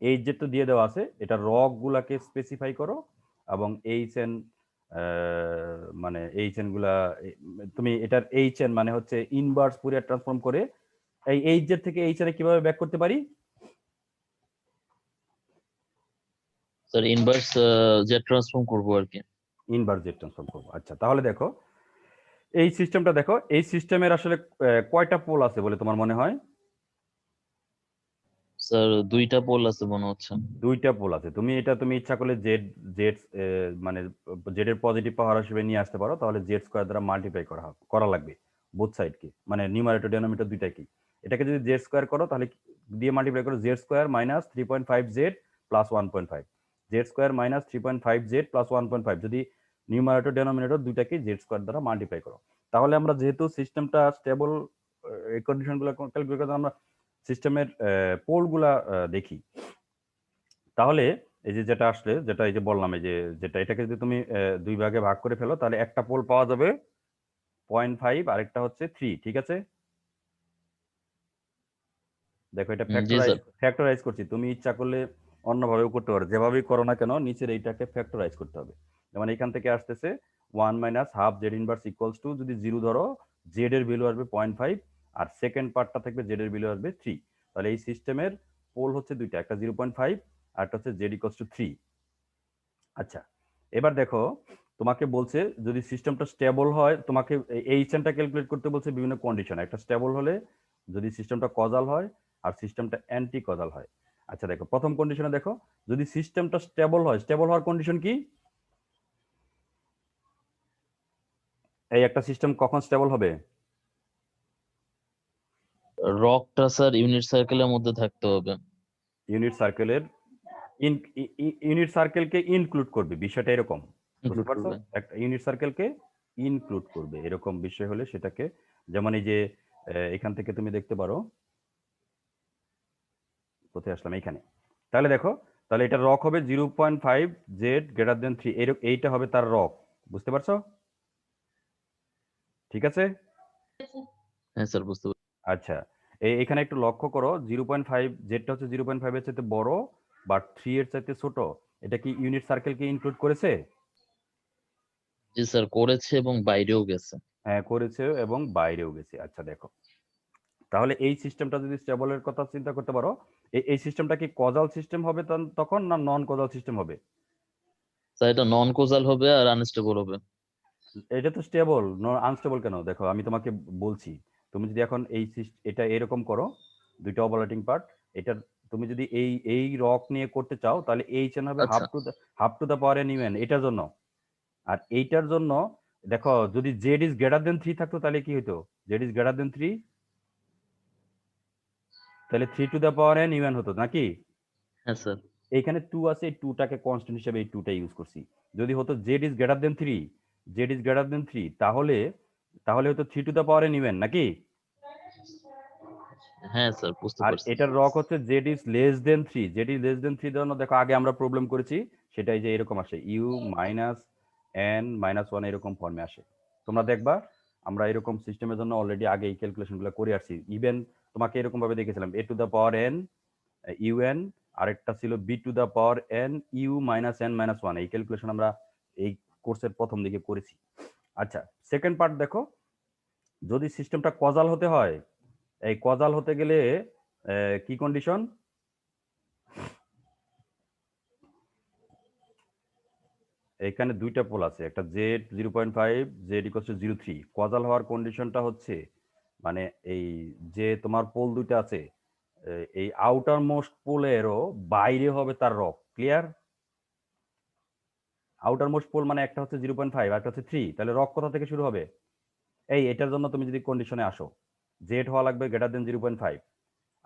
এইচ জেড তো দিয়ে দেওয়া আছে, এটা রক গুলাকে স্পেসিফাই করো এবং এইচ এন মানে এইচ এন গুলা তুমি এটার এইচ এন মানে হচ্ছে ইনভার্স ফুরিয়ার ট্রান্সফর্ম করে এই এইচ জেড থেকে এইচ এন কিভাবে ব্যাক করতে পারি? স্যার ইনভার্স জেড ট্রান্সফর্ম করব আর কি। ইনভার্স জেড ট্রান্সফর্ম করবো। আচ্ছা, তাহলে দেখো এই সিস্টেমটা দেখো, এই সিস্টেমের আসলে কয়টা পোল আছে বলে তোমার মনে হয়? স্যার দুইটা পোল আছে মনে হচ্ছে। দুইটা পোল আছে। তুমি ইচ্ছা করলে জেড জেড মানে জেড এর পজিটিভ পাওয়ার হিসেবে নিয়ে আসতে পারো, তাহলে জেড স্কয়ার দ্বারা মাল্টিপ্লাই করা লাগবে বোথ সাইড কে, মানে নিউমারেটর ডিনোমিনেটর দুইটাই কি। এটাকে যদি জেড স্কয়ার করো, তাহলে দিয়ে মাল্টিপ্লাই করো Z square minus 3.5 Z plus 1.5, Z square minus 3.5 Z plus 1.5, যদি নিউমারেটর ডিনোমিনেটর দুইটাকে জেড স্কয়ার দ্বারা মাল্টিপ্লাই করো, তাহলে আমরা যেহেতু সিস্টেমটা স্টেবল, এই কন্ডিশনগুলো ক্যালকুলেট করতে আমরা সিস্টেমের পোলগুলা দেখি। তাহলে এই যে যেটা আসলে, যেটা এই যে বললাম, এই যে যেটা এটাকে যদি তুমি দুই ভাগে ভাগ করে ফেলো, তাহলে একটা পোল পাওয়া যাবে 0.5, আরেকটা হচ্ছে 3। ঠিক আছে, দেখো এটা জি স্যার। ফ্যাক্টরাইজ করছি। তুমি ইচ্ছা করলে অন্যভাবেও করতে পারো, যেভাবেই করো না কেন নিচের এইটাকে ফ্যাক্টরাইজ করতে হবে। যেমন এখান থেকে আসতেছে 1 minus half z inverse equals two, যদি 0 ধরো, জেড এর ভ্যালু আসবে 0.5 আর সেকেন্ড পার্টটা থাকবে জেড এর ভ্যালু আসবে 3। তাহলে এই সিস্টেমের পোল হচ্ছে দুইটা, একটা 0.5 আর একটা হচ্ছে জেড ইকুয়ালস টু 3। আচ্ছা, এবার দেখো তোমাকে বলছে যদি সিস্টেমটা স্টেবল হয়, তোমাকে এইচএনটা ক্যালকুলেট করতে বলছে বিভিন্ন কন্ডিশন। একটা স্টেবল হলে যদি সিস্টেমটা কজাল হয় আর সিস্টেমটা অ্যান্টি কজাল হয়। আচ্ছা দেখো, প্রথম কন্ডিশনে দেখো, যদি সিস্টেমটা স্টেবল হয়, স্টেবল হওয়ার কন্ডিশন কি? এই একটা সিস্টেম কখন স্টেবল হবে? রকটা স্যার ইউনিট সার্কেলের মধ্যে থাকতে হবে। ইউনিট সার্কেলের ইউনিট সার্কেলকে ইনক্লুড করবে, বিষয়টা এরকম, বুঝতে ইনক্লুড পারছো? করবে। একটা ইউনিট সার্কেলকে ইনক্লুড করবে এরকম বিষয় হলে সেটাকে, যেমন এই যে এখান থেকে তুমি দেখতে পারো, কোথায় আসলাম, এইখানে। তাহলে দেখো, তাহলে এটা রক হবে 0.5 জেড গ্রেটার দেন 3, এইটা হবে তার রক, বুঝতে পারছো? ঠিক আছে। হ্যাঁ স্যার বুঝতে পারছি। আচ্ছা, এখানে একটু লক্ষ্য করো, 0.5 জেডটা হচ্ছে 0.5 এর চাইতে বড় বাট 3 এর চাইতে ছোট, এটা কি ইউনিট সার্কেলকে ইনক্লুড করেছে? জি স্যার করেছে এবং বাইরেও গেছে। হ্যাঁ করেছে এবং বাইরেও গেছে। আচ্ছা দেখো, তাহলে এই সিস্টেমটা যদি স্টেবলের কথা চিন্তা করতে পারো, এই সিস্টেমটা কি কজাল সিস্টেম হবে তখন, না নন কজাল সিস্টেম হবে? স্যার এটা নন কোজাল হবে আর আনস্টেবল হবে। এটা তো স্টেবল, আনস্টেবল কেন? দেখো আমি তোমাকে বলছি, তুমি যদি এখন এটা এরকম করো, দুইটা ওভারল্যাপিং পার্ট, এটা তুমি যদি এই রক নিয়ে করতে চাও, তাহলে এইচ এন হবে আচ্ছা half to the power N U n এটার জন্য। আর এইটার জন্য দেখো, যদি জেড ইজ গ্রেটার দেন 3 থাকতো তাহলে কি হতো? জেড ইজ গ্রেটার দেন 3, তাহলে 3 to the power N U n হতো নাকি? হ্যাঁ স্যার। এইখানে 2 আছে, এই 2টাকে কনস্ট্যান্ট হিসেবে এই 2টা ইউজ করছি। যদি হতো z is greater than 3, z is greater than 3, তাহলে হতো 3 to the power N U n নাকি? হ্যাঁ স্যার বুঝতে আর পারছি। এটার রক হচ্ছে z is less than 3, z is less than 3 জন্য দেখো আগে আমরা প্রবলেম করেছি, সেটাই যে এরকম আসে, ইউ মাইনাস এন মাইনাস 1 এরকম ফর্মে আসে। তোমরা দেখবা আমরা এরকম সিস্টেমের জন্য অলরেডি আগে এই ক্যালকুলেশনগুলো করে আসছি। ইভেন তোমাকে এরকম ভাবে দেখেছিলাম, A to the power N U N, আরেকটা ছিল B to the power N U minus N minus 1, এই ক্যালকুলেশন আমরা এই কোর্সের প্রথম দিকে করেছি। আচ্ছা, সেকেন্ড পার্ট দেখো, যদি সিস্টেমটা কজাল হতে হয়, এই কজাল হতে গেলে কি কন্ডিশন? এখানে দুইটা পোল আছে, একটা Z 0.5, Z equal to 0.3। Causal হওয়ার কন্ডিশনটা হচ্ছে, মানে এই যে তোমার পোল দুইটা আছে, এই আউটার মোস্ট পোলেরও বাইরে হবে তার ROC, clear? Outer most pole মানে একটা হচ্ছে 0.5 আর একটা হচ্ছে 3, তাহলে রক কোথা থেকে শুরু হবে? এটার জন্য তুমি যদি কন্ডিশনে আসো, জেড হওয়া লাগবে গ্রেটার দেন 0.5,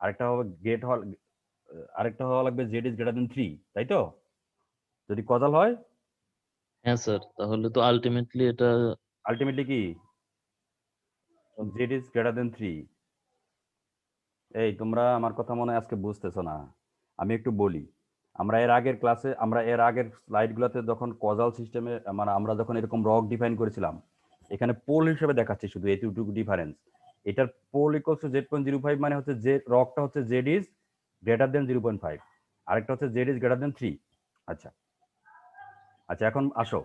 আরেকটা হবে আরেকটা হওয়া লাগবে জেড ইজ গ্রেটার দেন 3, তাই তো? যদি কজাল হয়, হ্যাঁ স্যার তাহলে তো আলটিমেটলি এটা আলটিমেটলি কি জেড ইজ গ্রেটার দেন 3। এই তোমরা আমার কথা মনে হয় আজকে বুঝতেছো না, আমি একটু বলি। আমরা এর আগের স্লাইডগুলোতে যখন কজাল সিস্টেমে, মানে আমরা যখন এরকম রক ডিফাইন করেছিলাম, এখানে পোল হিসেবে দেখাচ্ছি শুধু এতটুকু ডিফারেন্স। এটার পোল ইকুয়ালস টু Z.05 মানে হচ্ছে যে রকটা হচ্ছে জেড ইজ গ্রেটার দেন 0.5, আরেকটা হচ্ছে জেড ইজ গ্রেটার দেন 3। আচ্ছা আচ্ছা, এখন আসো,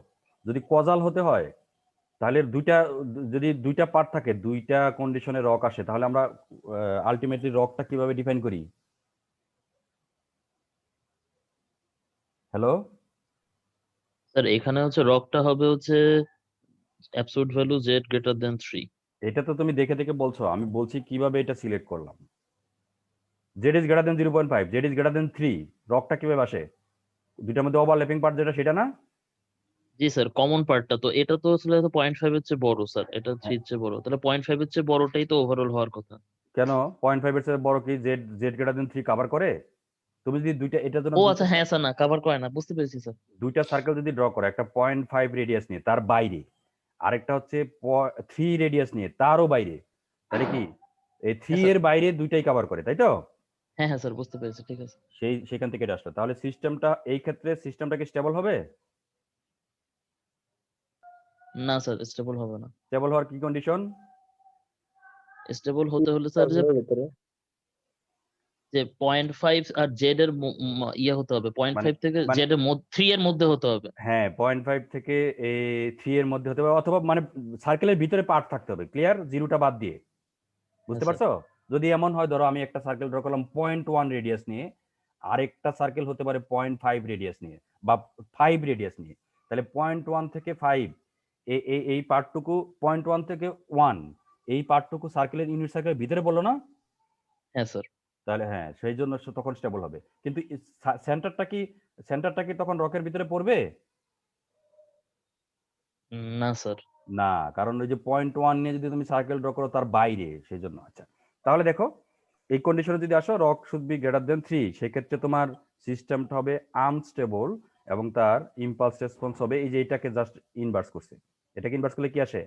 যদি কজাল হতে হয়, তাহলে যদি দুইটা পার্ট থাকে, দুইটা কন্ডিশনে রক আসে, তাহলে আমরা আলটিমেটলি রকটা কিভাবে ডিফাইন করি? হ্যালো, স্যার এখানে হচ্ছে রকটা হবে হচ্ছে absolute value z greater than 3। এটা তো তুমি দেখে দেখে বলছো, আমি বলছি কিভাবে এটা সিলেক্ট করলাম। Z is greater then 0.5, Z is greater than 3, রকটা কিভাবে আসে? দুইটার মধ্যে ওভারল্যাপিং পার্ট যেটা, সেটা না? জি স্যার কমন পার্টটা তো এটা তো আসলে 0.5 এর চেয়ে বড় স্যার, এটা হ্যাঁ, 3 এর চেয়ে বড়, তাহলে 0.5 এর চেয়ে বড়টাই তো ওভারঅল হওয়ার কথা। কেন 0.5 এর চেয়ে বড় কি Z Z greater than 3 cover করে? তুমি যদি দুইটা, এটার জন্য ও আচ্ছা হ্যাঁ স্যার না কভার করে না, বুঝতে পেরেছি স্যার। দুইটা সার্কেল যদি ড্র করো, একটা 0.5 রেডিয়াস নিয়ে তার বাইরে, আরেকটা হচ্ছে 3 রেডিয়াস নিয়ে তারও বাইরে, তাহলে কি এই 3 হ্যাঁ স্যার। এর বাইরে দুইটাই কভার করে, তাই তো? হ্যাঁ হ্যাঁ স্যার বুঝতে পেরেছি, ঠিক আছে। সেখান থেকে এটা আসলো, তাহলে এই ক্ষেত্রে সিস্টেমটা কি স্টেবল হবে? না স্যার স্টেবল হবে না। স্টেবল হওয়ার কি কন্ডিশন? স্টেবল হতে হলে স্যার যে 0.5 আর জেড এর ইয়ে হতে হবে, মানে 0.5 থেকে মানে জেড এর 3 এর মধ্যে হতে হবে। হ্যাঁ 0.5 থেকে 3 এর মধ্যে হতে পারে, অথবা মানে সার্কেলের ভিতরে পার্ট থাকতে হবে, ক্লিয়ার, জিরোটা বাদ দিয়ে, হ্যাঁ বুঝতে স্যার। পারছো? যদি এমন হয়, ধরো আমি একটা সার্কেল ড্র করলাম 0.1 রেডিয়াস নিয়ে, আরেকটা সার্কেল হতে পারে 0.5 রেডিয়াস নিয়ে বা 5 রেডিয়াস নিয়ে, তাহলে 0.1 থেকে 5 এই পার্টটুকু, 0.1 থেকে 1 এই পার্টটুকু সার্কেলের ইউনিট সার্কেলের ভিতরে বললো না? হ্যাঁ স্যার। তাহলে হ্যাঁ, সেই জন্য তখন স্টেবল হবে। কিন্তু সেন্টারটা কি সেন্টারটা কি তখন রকের ভিতরে পড়বে? না স্যার। না, কারণ ওই যে পয়েন্ট 1 নিয়ে যদি তুমি সার্কেল ড্র করো তার বাইরে, সেই জন্য। আচ্ছা, তাহলে দেখো এই কন্ডিশনে যদি আসো rock should be greater than 3, সেক্ষেত্রে তোমার সিস্টেমটা হবে আনস্টেবল এবং তার ইম্পালস রেসপন্স হবে এই যে এটাকে জাস্ট ইনভার্স করছে। এটাকে ইনভার্স করলে কি আসে?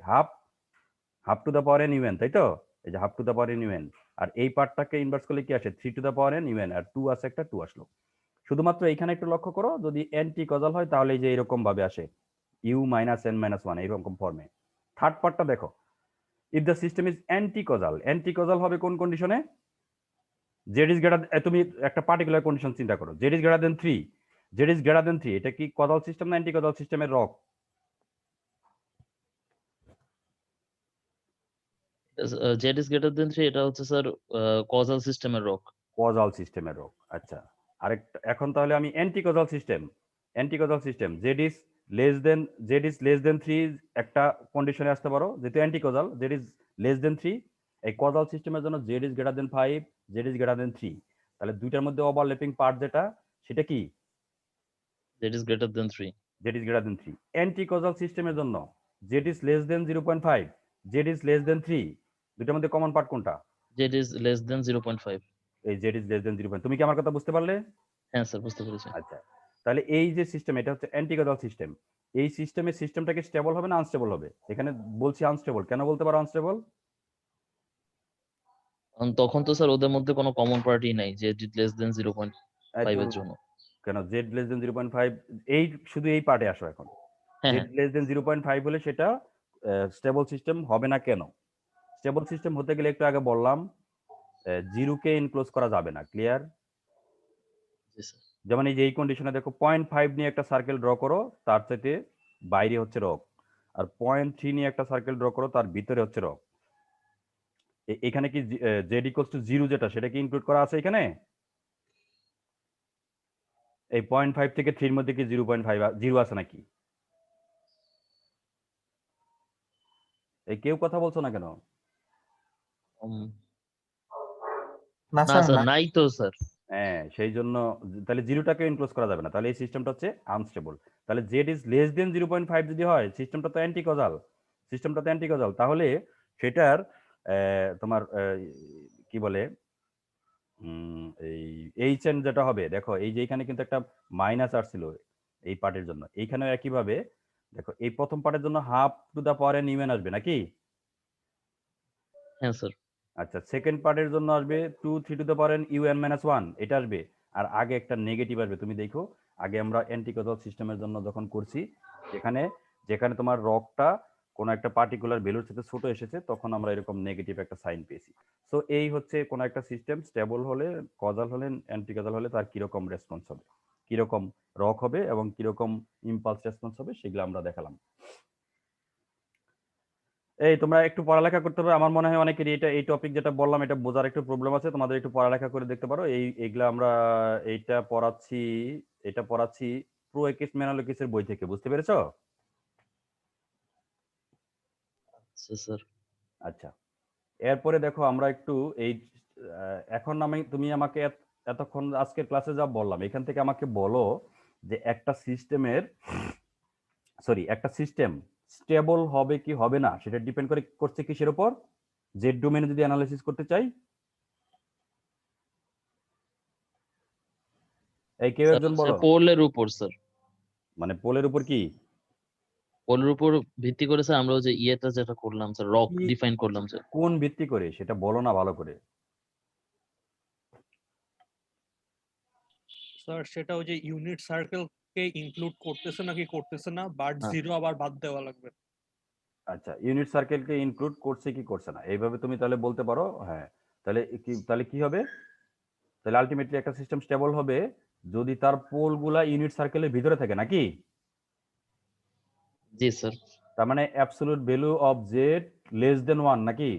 Half to the power N u n, তাই তো? এই যে half to the power N u n. আর এই পার্টটাকে ইনভার্স করলে কি আসে? 3 to the power N u n, আর 2 আছে একটা, 2 আসলো। শুধুমাত্র এখানে একটু লক্ষ্য করো, যদি অ্যান্টি কজাল হয় তাহলে এই যে এরকম ভাবে আসে u minus N minus one, এইরকম ফর্মে। থার্ড পার্টটা দেখো, if the system is anticausal হবে কোন কন্ডিশনে? জেড ইজ গ্রেটার, তুমি একটা পার্টিকুলার কন্ডিশন চিন্তা করো, Z is greater than 3, z is greater than 3, এটা কি কজাল সিস্টেম না অ্যান্টি কজাল সিস্টেমের rock? Z is greater than 3 এটা হচ্ছে স্যার কজাল সিস্টেমের রক। কজাল সিস্টেমের রক। আচ্ছা, আরেকটা এখন তাহলে আমি anti causal system Z is less than 3 একটা কন্ডিশনে আসতে পারো, যেহেতু anti causal, Z is less than 3। এই কজাল সিস্টেমের জন্য Z is greater then 5, Z is greater than 3, তাহলে দুইটার মধ্যে ওভারল্যাপিং পার্ট যেটা, সেটা কি? Z is greater than 3। Z is greater than 3। Anti causal সিস্টেমের জন্য Z is less then 0.5, Z is less than 3, দুইটার মধ্যে কমন পার্ট কোনটা? জেড ইজ লেস দেন 0.5। এই জেড ইজ লেস দেন 0. তুমি কি আমার কথা বুঝতে পারলে? হ্যাঁ স্যার, বুঝতে পেরেছি। আচ্ছা, তাহলে এই যে সিস্টেম, এটা হচ্ছে অ্যান্টিকজাল সিস্টেম। এই সিস্টেমটা কি স্টেবল হবে না আনস্টেবল হবে? এখানে বলছি আনস্টেবল, কেন বলতে পারো আনস্টেবল? তখন তো স্যার ওদের মধ্যে কোনো কমন পার্টি নাই জেড ইজ লেস দেন 0.5 এর জন্য। কেন জেড লেস দেন 0.5? এই শুধু এই পার্টে আসো এখন। হ্যাঁ জেড লেস দেন 0.5 হলে সেটা স্টেবল সিস্টেম হবে না। কেন? স্টেবল সিস্টেম হতে গেলে একটু আগে বললাম জিরোকে ইনক্লোজ করা যাবে না। ক্লিয়ার? জি স্যার। যেমন এই যে এই কন্ডিশনে দেখো 0.5 নিয়ে একটা সার্কেল ড্র করো, তার চাইতে বাইরে হচ্ছে রক, আর 0.3 নিয়ে একটা সার্কেল ড্র করো, তার ভিতরে হচ্ছে রক। এখানে কি জেড ইকুয়ালস টু 0 যেটা, সেটা কি ইনক্লুড করা আছে এখানে? এই 0.5 থেকে 3 এর মধ্যে কি 0.5 জিরো আছে নাকি? এই কেউ কথা বলছো না কেন? উম, না না স্যার স্যার, না। নাই তো স্যার। হ্যাঁ, সেই জন্য তাহলে জিরোটাকে ইনক্লোজ করা যাবে না, তাহলে এই সিস্টেমটা হচ্ছে আনস্টেবল। তাহলে জেড ইজ লেস দেন 0.5 যদি হয়, সিস্টেমটা তো অ্যান্টি কজাল, তাহলে সেটার তোমার কি বলে এই এইচ এন যেটা হবে, দেখো এই যে এখানে কিন্তু একটা মাইনাস আসছিল এই পার্টের জন্য, এইখানেও একইভাবে দেখো এই প্রথম পার্টের জন্য half to the power N u n আসবে নাকি? হ্যাঁ স্যার। আচ্ছা, সেকেন্ড পার্টের জন্য আসবে 2 3 to the power N u n minus 1, এটা আসবে। আর আগে একটা নেগেটিভ আসবে, তুমি দেখো আগে আমরা অ্যান্টিকজাল সিস্টেমের জন্য যখন করছি, যেখানে যেখানে তোমার রকটা কোনো একটা পার্টিকুলার ভ্যালুর সাথে ছোট এসেছে, তখন আমরা এরকম নেগেটিভ একটা সাইন পেয়েছি। সো এই হচ্ছে কোনো একটা সিস্টেম স্টেবল হলে, কজাল হলে, অ্যান্টিকজাল হলে তার কিরকম রেসপন্স হবে, কিরকম রক হবে এবং কিরকম ইম্পালস রেসপন্স হবে, সেগুলো আমরা দেখালাম। এই তোমরা একটু পড়ালেখা করতে হবে, আমার মনে হয় অনেকেরই এটা এই টপিক যেটা বললাম এটা বোঝার একটু প্রবলেম আছে, তোমাদের একটু পড়ালেখা করে দেখতে পারো। এইগুলা আমরা এইটা পড়াচ্ছি প্রো একিস মেনালিকিসের বই থেকে, বুঝতে পেরেছো? আচ্ছা স্যার। আচ্ছা, এরপরে দেখো আমরা একটু এই এখন তুমি আমাকে এতক্ষণ আজকের ক্লাসে যা বললাম এখান থেকে আমাকে বলো যে একটা সিস্টেম স্টেবল হবে কি হবে না, সেটা ডিপেন্ড করছে কিসের উপর? জেড ডোমেনে যদি অ্যানালাইসিস করতে চাই। এই কেউ স্যার একজন হচ্ছে বলো। পোলের উপর স্যার। মানে পোলের উপর কি? পোলের উপর ভিত্তি করে স্যার আমরা ওই যে ইয়েটা যেটা করলাম স্যার, রক কি ডিফাইন করলাম স্যার। কোন ভিত্তি করে সেটা বলো না ভালো করে। স্যার সেটা ওই যে ইউনিট সার্কেল কে ইনক্লুড করতেছে নাকি করতেছে না, বাট হ্যাঁ। জিরো আবার বাদ দেওয়া লাগবে। আচ্ছা, ইউনিট সার্কেলকে ইনক্লুড করছে কি করছে না, এইভাবে তুমি তাহলে বলতে পারো। হ্যাঁ, তাহলে কি হবে? তাহলে আলটিমেটলি একটা সিস্টেম স্টেবল হবে যদি তার পোলগুলা ইউনিট সার্কেলের ভিতরে থাকে, নাকি? জি স্যার। তার মানে absolute value of Z less than 1, নাকি?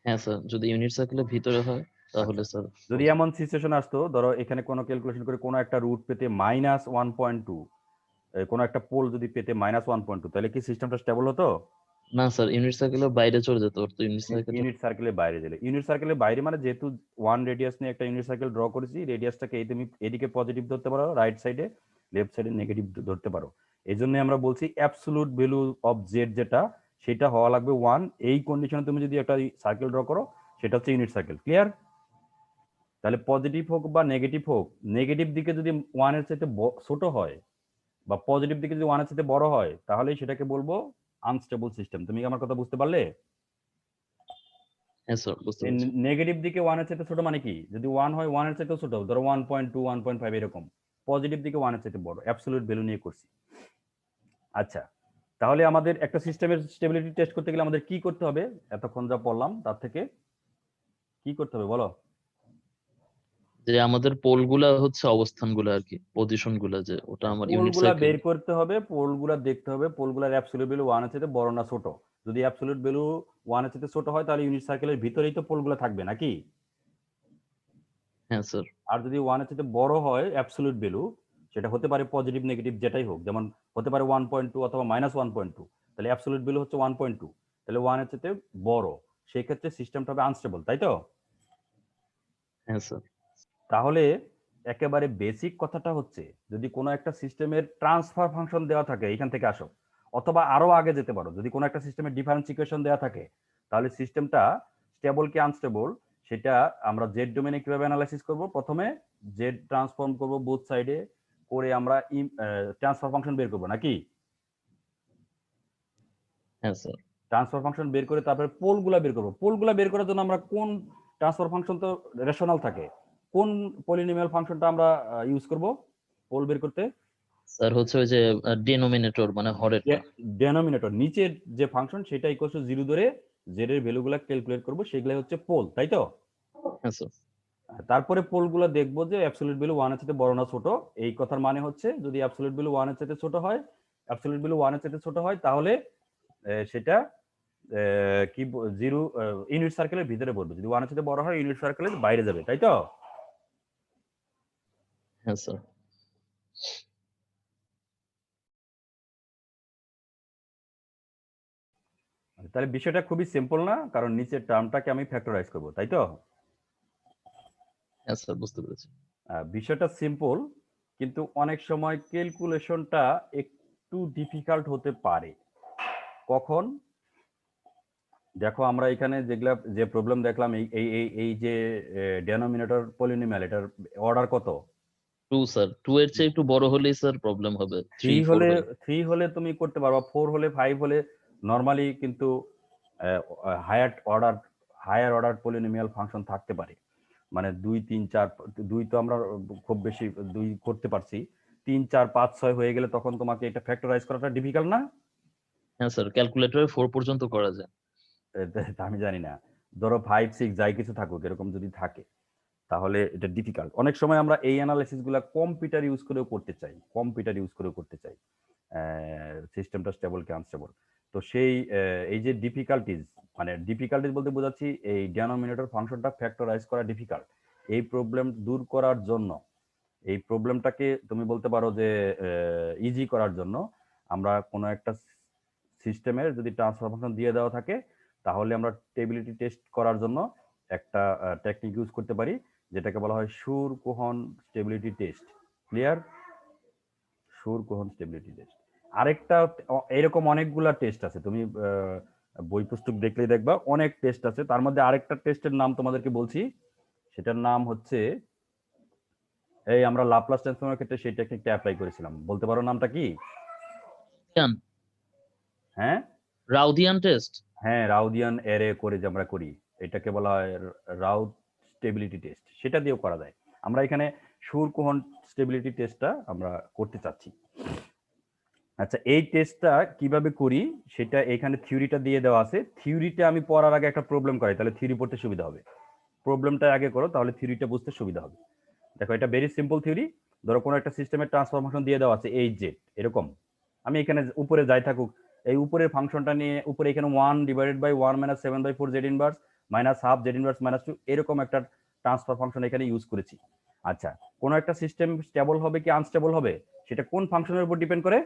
হ্যাঁ স্যার, যদি ইউনিট সার্কেলের ভিতরে হয় তাহলে আচ্ছা, স্যার। যদি এমন সিচুয়েশন আসতো, ধরো এখানে কোনো ক্যালকুলেশন করে কোনো একটা রুট পেতে -1.2, কোনো একটা পোল যদি পেতে -1.2, তাহলে কি সিস্টেমটা স্টেবল হতো? না স্যার, ইউনিট সার্কেলের বাইরে চলে যেত, ওর তো ইউনিট সার্কেল। ইউনিট সার্কেলের বাইরে গেলে, ইউনিট সার্কেলের বাইরে মানে যেহেতু 1 রেডিয়াস নিয়ে একটা ইউনিট সার্কেল ড্র করেছি, রেডিয়াসটাকে তুমি এদিকে পজিটিভ ধরতে পারো রাইট সাইডে, লেফট সাইডে নেগেটিভ ধরতে পারো। এই জন্য আমরা বলছি অ্যাবসলিউট ভ্যালু অফ জেড যেটা সেটা হওয়া লাগবে 1। এই কন্ডিশনে তুমি যদি একটা সার্কেল ড্র করো সেটা হচ্ছে ইউনিট সার্কেল। ক্লিয়ার? তাহলে পজিটিভ হোক বা নেগেটিভ হোক, নেগেটিভ দিকে যদি 1 এর চাইতে ছোট হয় বা পজিটিভ দিকে যদি 1 এর চাইতে বড় হয় তাহলে সেটাকে বলবো আনস্টেবল সিস্টেম। তুমি কি আমার কথা বুঝতে পারলে? হ্যাঁ স্যার, বুঝতে পেরেছি। নেগেটিভ দিকে 1 এর চাইতে ছোট মানে কি? যদি 1 হয় 1 এর চাইতে ছোট, ধরো 1.2 1.5 এরকম। পজিটিভ দিকে 1 এর চাইতে বড়, অ্যাবসলিউট ভ্যালু নিয়ে করছি। আচ্ছা, তাহলে আমাদের একটা সিস্টেমের স্টেবিলিটি টেস্ট করতে গেলে আমাদের কি করতে হবে? এতক্ষণ যা পড়লাম তার থেকে কি করতে হবে বলো? যে আমাদের পোলগুলা হচ্ছে অবস্থানগুলো আর কি, পজিশনগুলো, যে ওটা আমার ইউনিট পোলগুলা সার্কেল। বের করতে হবে, পোলগুলা দেখতে হবে পোলগুলার অ্যাবসলিউট ভ্যালু 1 এর চাইতে বড় না ছোট। যদি অ্যাবসলিউট ভ্যালু 1 এর চাইতে ছোট হয় তাহলে ইউনিট সার্কেলের ভিতরেই তো পোলগুলা থাকবে নাকি? হ্যাঁ স্যার। আর যদি 1 এর চাইতে বড় হয় অ্যাবসলিউট ভ্যালু, সেটা হতে পারে পজিটিভ নেগেটিভ যেটাই হোক, যেমন হতে পারে 1.2 অথবা -1.2, তাহলে অ্যাবসলিউট ভ্যালু হচ্ছে 1.2, তাহলে 1 এর চাইতে বড়, সেই ক্ষেত্রে সিস্টেমটা হবে আনস্টেবল, তাই তো? হ্যাঁ স্যার। তাহলে একেবারে বেসিক কথাটা হচ্ছে যদি কোনো একটা সিস্টেমের ট্রান্সফার ফাংশন দেওয়া থাকে, এখান থেকে আসো, অথবা আরো আগে যেতে পারো, যদি কোনো একটা সিস্টেমের ডিফারেন্স ইকুয়েশন দেওয়া থাকে তাহলে সিস্টেমটা স্টেবল কি আনস্টেবল সেটা আমরা জেড ডোমেনে কিভাবে অ্যানালাইসিস করব? প্রথমে জেড ট্রান্সফর্ম করব বোথ সাইডে, করে আমরা ট্রান্সফার ফাংশন বের করব নাকি? হ্যাঁ স্যার। ট্রান্সফার ফাংশন বের করে তারপরে পোলগুলা বের করব। পোলগুলা বের করার জন্য আমরা কোন ট্রান্সফার ফাংশন তো রেশনাল থাকে, কোন পলিনোমিয়াল ফাংশনটা আমরা ইউজ করব পোল বের করতে? স্যার হচ্ছে ওই যে ডিনোমিনেটর মানে হরেরটা। ডেনোমিনেটর, নিচের যে ফাংশন সেটা ইকুয়াল টু 0 ধরে জেড এর ভ্যালুগুলা ক্যালকুলেট করব, সেগুলাই হচ্ছে পোল, তাই তো? হ্যাঁ স্যার। তারপরে পোলগুলো দেখবো যে অ্যাবসলিউট ভ্যালু 1 এর চাইতে বড় না ছোট। এই কথার মানে হচ্ছে যদি অ্যাবসলিউট ভ্যালু 1 এর চাইতে ছোট হয়, অ্যাবসলিউট ভ্যালু 1 এর চাইতে ছোট হয় তাহলে সেটা কি 0 ইউনিট সার্কেলের ভিতরে পড়বে, যদি 1 এর চাইতে বড় হয় ইউনিট সার্কেলের বাইরে যাবে, তাই তো? হ্যাঁ স্যার। তাহলে বিষয়টা খুবই সিম্পল না, কারণ নিচের টার্মটাকে আমি ফ্যাক্টরাইজ করব, তাই তো? হ্যাঁ স্যার, বুঝতে পেরেছি। বিষয়টা সিম্পল, কিন্তু অনেক সময় ক্যালকুলেশনটা একটু ডিফিকাল্ট হতে পারে। কখন? দেখো আমরা এখানে যেগুলা যে প্রবলেম দেখলাম, এই এই এই এই যে ডেনোমিনেটর পলিনোমিয়াল, এটার অর্ডার কত? 2 স্যার। 2 এর চেয়ে একটু বড় হলেই স্যার প্রবলেম হবে। 3 3 4 হলে, হলে। 3 হলে তুমি করতে পারবা, 4 হলে, 5 হলে নরমালি কিন্তু হায়ার অর্ডার পলিনোমিয়াল ফাংশন থাকতে পারে। মানে 2 3 4, 2 তো আমরা খুব বেশি 2 করতে পারছি, 3 4 5 6 হয়ে গেলে তখন তোমাকে এটা ফ্যাক্টরাইজ করাটা ডিফিকাল্ট না? হ্যাঁ স্যার, ক্যালকুলেটরে 4 পর্যন্ত করা যায়। আমি জানি না, ধরো 5 6 যাই কিছু থাকুক, এরকম যদি থাকে তাহলে এটা ডিফিকাল্ট। অনেক সময় আমরা এই অ্যানালাইসিস গুলা কম্পিউটার ইউজ করেও করতে চাই, সিস্টেমটা স্টেবল কি আনস্টেবল। তো সেই এই যে ডিফিকাল্টিজ বলতে বোঝাচ্ছি এই ডেনোমিনেটর ফাংশনটা ফ্যাক্টরাইজ করা ডিফিকাল্ট। এই প্রবলেম দূর করার জন্য, এই প্রবলেমটাকে তুমি বলতে পারো যে ইজি করার জন্য আমরা কোনো একটা সিস্টেমের যদি ট্রান্সফার ফাংশন দিয়ে দেওয়া থাকে তাহলে আমরা স্টেবিলিটি টেস্ট করার জন্য একটা টেকনিক ইউজ করতে পারি, যেটাকে বলা হয় Schur Cohn stability test. Clear? Schur Cohn stability test. আরেকটা এরকম অনেকগুলা টেস্ট আছে, তুমি বই পুস্তক দেখলেই দেখবা অনেক টেস্ট আছে। তার মধ্যে আরেকটা টেস্টের নাম তোমাদেরকে বলছি, সেটার নাম হচ্ছে, এই আমরা লাপ্লাস ট্রান্সফর্মের ক্ষেত্রে সেই টেকনিকটা অ্যাপ্লাই করেছিলাম, বলতে পারো নামটা কি? হ্যাঁ রাউদিয়ান টেস্ট। হ্যাঁ, রাউদিয়ান অ্যারে করে যে আমরা করি, এটাকে বলা হয় রাউথ স্টেবিলিটি টেস্ট, সেটা দিয়েও করা যায়। আমরা এখানে সুর-কোহন স্টেবিলিটি টেস্টটা আমরা করতে চাচ্ছি। আচ্ছা, এই টেস্টটা কিভাবে করি সেটা এখানে থিওরিটা দিয়ে দেওয়া আছে। থিওরিটা আমি পড়ার আগে একটা প্রবলেম করাই, তাহলে থিওরি পড়তে সুবিধা হবে। প্রবলেমটা আগে করো, তাহলে থিওরিটা বুঝতে সুবিধা হবে। দেখো, এটা ভেরি সিম্পল থিওরি। ধরো কোনো একটা সিস্টেমের ট্রান্সফরমেশন দিয়ে দেওয়া আছে এই জেড এরকম, আমি এখানে উপরে যাই থাকুক, এই উপরের ফাংশনটা নিয়ে উপরে এখানে 1 divided by 1 minus 7/4 z inverse minus half z inverse minus 2, এরকম একটা ট্রান্সফার ফাংশন এখানে ইউজ করেছি। আচ্ছা, কোনো একটা সিস্টেম স্টেবল হবে কি আনস্টেবল হবে সেটা কোন ফাংশনের উপর ডিপেন্ড করে?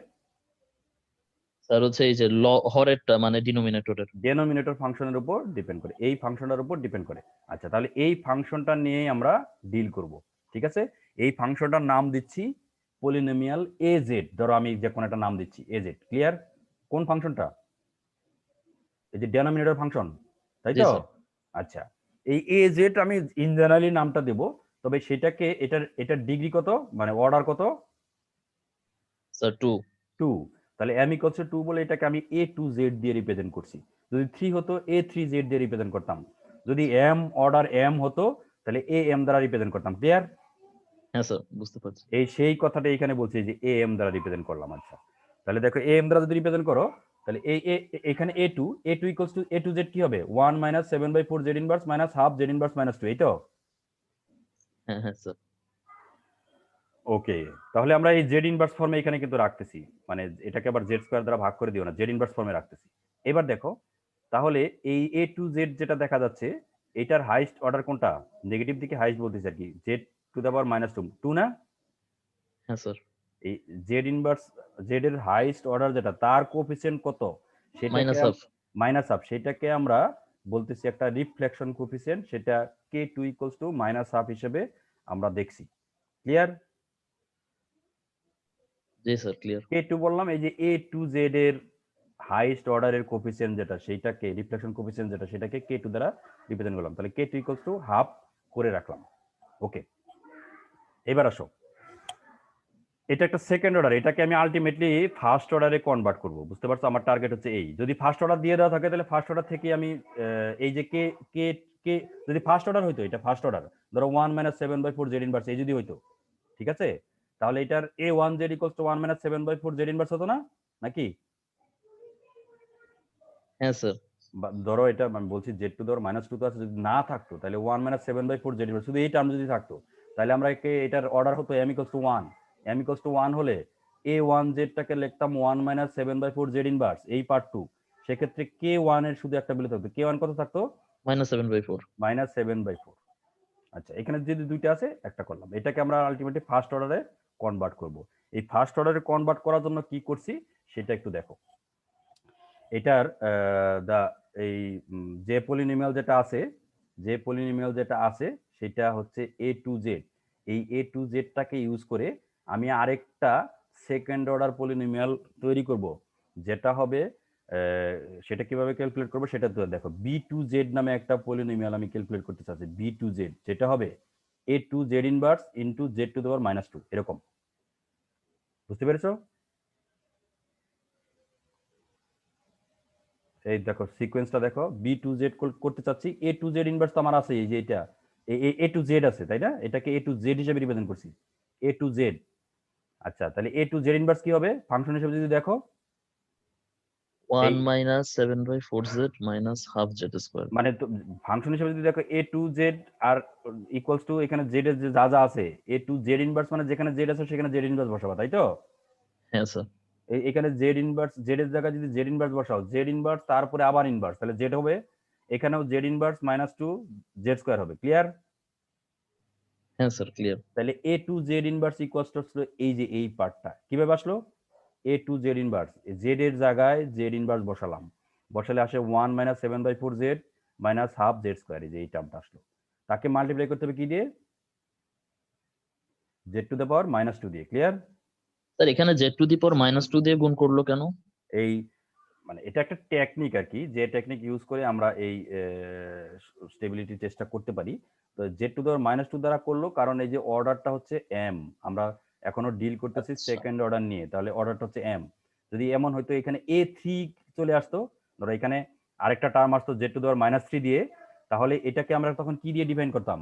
স্যার হচ্ছে এই যে হরেরটা মানে ডিনোমিনেটরের। ডেনোমিনেটর ফাংশনের উপর ডিপেন্ড করে, এই ফাংশনের উপর ডিপেন্ড করে। আচ্ছা, তাহলে এই ফাংশনটা নিয়েই আমরা ডিল করব, ঠিক আছে? এই ফাংশনটার নাম দিচ্ছি পলিনোমিয়াল এ জেড, ধরো আমি যে কোনো একটা নাম দিচ্ছি এ জেড, ক্লিয়ার? কোন ফাংশনটা? এই যে ডেনোমিনেটর ফাংশন, তাই জি তো? স্যার। আচ্ছা, এই এ জেড আমি ইন জেনারেলি নামটা দেব, তবে সেটাকে এটার ডিগ্রি কত, মানে অর্ডার কত? স্যার 2। 2। তাহলে m ইকুয়ালস টু 2 বলে এটাকে আমি a টু জেড দিয়ে রিপ্রেজেন্ট করছি। যদি 3 হতো a 3 জেড দিয়ে রিপ্রেজেন্ট করতাম। যদি m অর্ডার m হতো তাহলে a m দ্বারা রিপ্রেজেন্ট করতাম। ক্লিয়ার? হ্যাঁ স্যার, বুঝতে পারছি। এই সেই কথাটা এখানে বলছি যে a m দ্বারা রিপ্রেজেন্ট করলাম। আচ্ছা, তাহলে দেখো a m দ্বারা যদি রিপ্রেজেন্ট করো তাহলে এখানে a2 equals to a two z কি হবে? 1 minus 7/4 z inverse minus half z inverse minus 2, এই তো? হ্যাঁ হ্যাঁ স্যার। ওকে, তাহলে আমরা এই জেড ইনভার্স ফর্মে এখানে কিন্তু রাখতেছি, মানে এটাকে আবার জেড স্কোয়ার দ্বারা ভাগ করে দিও না, জেড ইনভার্স ফর্মে রাখতেছি। এবার দেখো, তাহলে এই এ টু জেড যেটা দেখা যাচ্ছে এটার হাইস্ট অর্ডার কোনটা? নেগেটিভ দিকে হাইস্ট বলতেছি আর কি, z to the power minus two না? হ্যাঁ স্যার। এই জেড ইনভার্স, জেড এর হাইস্ট অর্ডার যেটা তার কোফিসিয়েন্ট কত? সেটাকে মাইনাস হাফ। মাইনাস হাফ, সেটাকে আমরা বলতেছি একটা রিফ্লেকশন কোফিসিয়েন্ট, সেটা k two equals to minus half হিসেবে আমরা দেখছি। ক্লিয়ার? জি স্যার, ক্লিয়ার। কে টু বললাম, এই যে এ টু জেড এর হাইস্ট অর্ডারের কোফিসিয়েন্ট যেটা, সেইটাকে রিফ্লেকশন কোফিসিয়েন্ট যেটা, সেটাকে কে টু দ্বারা রিপ্রেজেন্ট করলাম। তাহলে কে টু ইকুয়ালস টু হাফ করে রাখলাম। ওকে, এবার আসো, এটা একটা সেকেন্ড অর্ডার, এটাকে আমি আলটিমেটলি ফার্স্ট অর্ডারে কনভার্ট করব। বুঝতে পারছো? আমার টার্গেট হচ্ছে এই, যদি ফার্স্ট অর্ডার দিয়ে দেওয়া থাকে তাহলে ফার্স্ট অর্ডার থেকে আমি এই যে কে কে কে যদি ফার্স্ট অর্ডার হইতো, এটা ফার্স্ট অর্ডার, ধরো 1 মাইনাস 7/4 জেড ইনভার্স এই যদি হইতো, ঠিক আছে, তাহলে এটার a1 Z equals two 1 minus 7/4 z inverse হতো না নাকি? হ্যাঁ স্যার। ধরো এটা আমি বলছি জেড টু ধরো মাইনাস 2 তো আছে, যদি না থাকতো তাহলে 1 মাইনাস 7/4 জেড ইনভার্স, শুধু এই টার্ম যদি থাকতো তাহলে আমরা এটার অর্ডার হতো m equals to 1। m equals to 1 হলে a1 জেডটাকে লিখতাম 1 মাইনাস 7/4 জেড ইনভার্স এই পার্ট 2। সেক্ষেত্রে k1 এর শুধু একটা ভ্যালু থাকতো, k1 কত থাকতো? -7/4। -7/4। আচ্ছা, এখানে যদি দুইটা আছে একটা করলাম, এটাকে আমরা আলটিমেটলি ফার্স্ট অর্ডারে কনভার্ট করব। এই ফার্স্ট অর্ডারে কনভার্ট করার জন্য কি করছি সেটা একটু দেখো। এটার এই যে পলিনোমিয়াল যেটা আছে সেটা হচ্ছে এ টু জেড। এই এ টু জেডটাকে ইউজ করে আমি আরেকটা সেকেন্ড অর্ডার পলিনোমিয়াল তৈরি করব, যেটা হবে সেটা কিভাবে ক্যালকুলেট করবো সেটা তো দেখো। বি টু জেড নামে একটা পলিনোমিয়াল আমি ক্যালকুলেট করতে চাচ্ছি, বি টু জেড, যেটা হবে A two z inverse into z to দেওয়ার -2, এরকম। বুঝতে পেরেছো? এই দেখো সিকোয়েন্সটা দেখো, বি টু জেড করতে চাচ্ছি, এ টু জেড ইনভার্স তো আমার আছে, এই যে এটা এ টু জেড আছে তাই না, এটাকে এ টু জেড হিসেবে রিপ্রেজেন্ট করছি, এ টু জেড। আচ্ছা, তাহলে এ টু জেড ইনভার্স কি হবে ফাংশন হিসেবে যদি দেখো? 1 minus 7/4z minus half z square. মানে ফাংশন হিসেবে যদি দেখো এ টু জেড আর ইকুয়ালস টু এখানে জেড এর যে যা যা আছে, এ টু জেড ইনভার্স মানে যেখানে জেড আছে সেখানে জেড ইনভার্স বসাবা, তাই তো? হ্যাঁ স্যার। এখানে জেড ইনভার্স, জেড এর জায়গায় যদি জেড ইনভার্স বসাও, জেড ইনভার্স তারপরে আবার ইনভার্স, তাহলে জেড হবে এখানেও জেড ইনভার্স -2 জেড স্কোয়ার হবে। ক্লিয়ার? হ্যাঁ স্যার, ক্লিয়ার। তাহলে A two z inverse equals to এই যে এই পার্টটা কিভাবে আসলো? A two z inverse, z এর জায়গায় জেড ইনভার্স বসালাম, বসালে আসে 1 minus 7/4 z minus half z square, এই যে এই টার্মটা আসলো। তাকে মাল্টিপ্লাই করতে হবে কি দিয়ে? জেড টু দ্য পাওয়ার -2 দিয়ে। ক্লিয়ার? স্যার এখানে z⁻² দিয়ে গুণ করলো কেন? এই মানে এটা একটা টেকনিক আর কি, যে টেকনিক ইউজ করে আমরা এই স্টেবিলিটি টেস্টটা করতে পারি। তো জেড টু দেওয়ার -2 দ্বারা করলো, কারণ এই যে অর্ডারটা হচ্ছে এম, আমরা এখনো ডিল করতেছি আচ্ছা। সেকেন্ড অর্ডার নিয়ে, তাহলে অর্ডারটা হচ্ছে এম। যদি এমন হয়তো এখানে a3 চলে আসতো, ধরো এখানে আরেকটা টার্ম আসতো জেড টু দেওয়ার -3 দিয়ে, তাহলে এটাকে আমরা তখন কি দিয়ে ডিফাইন করতাম?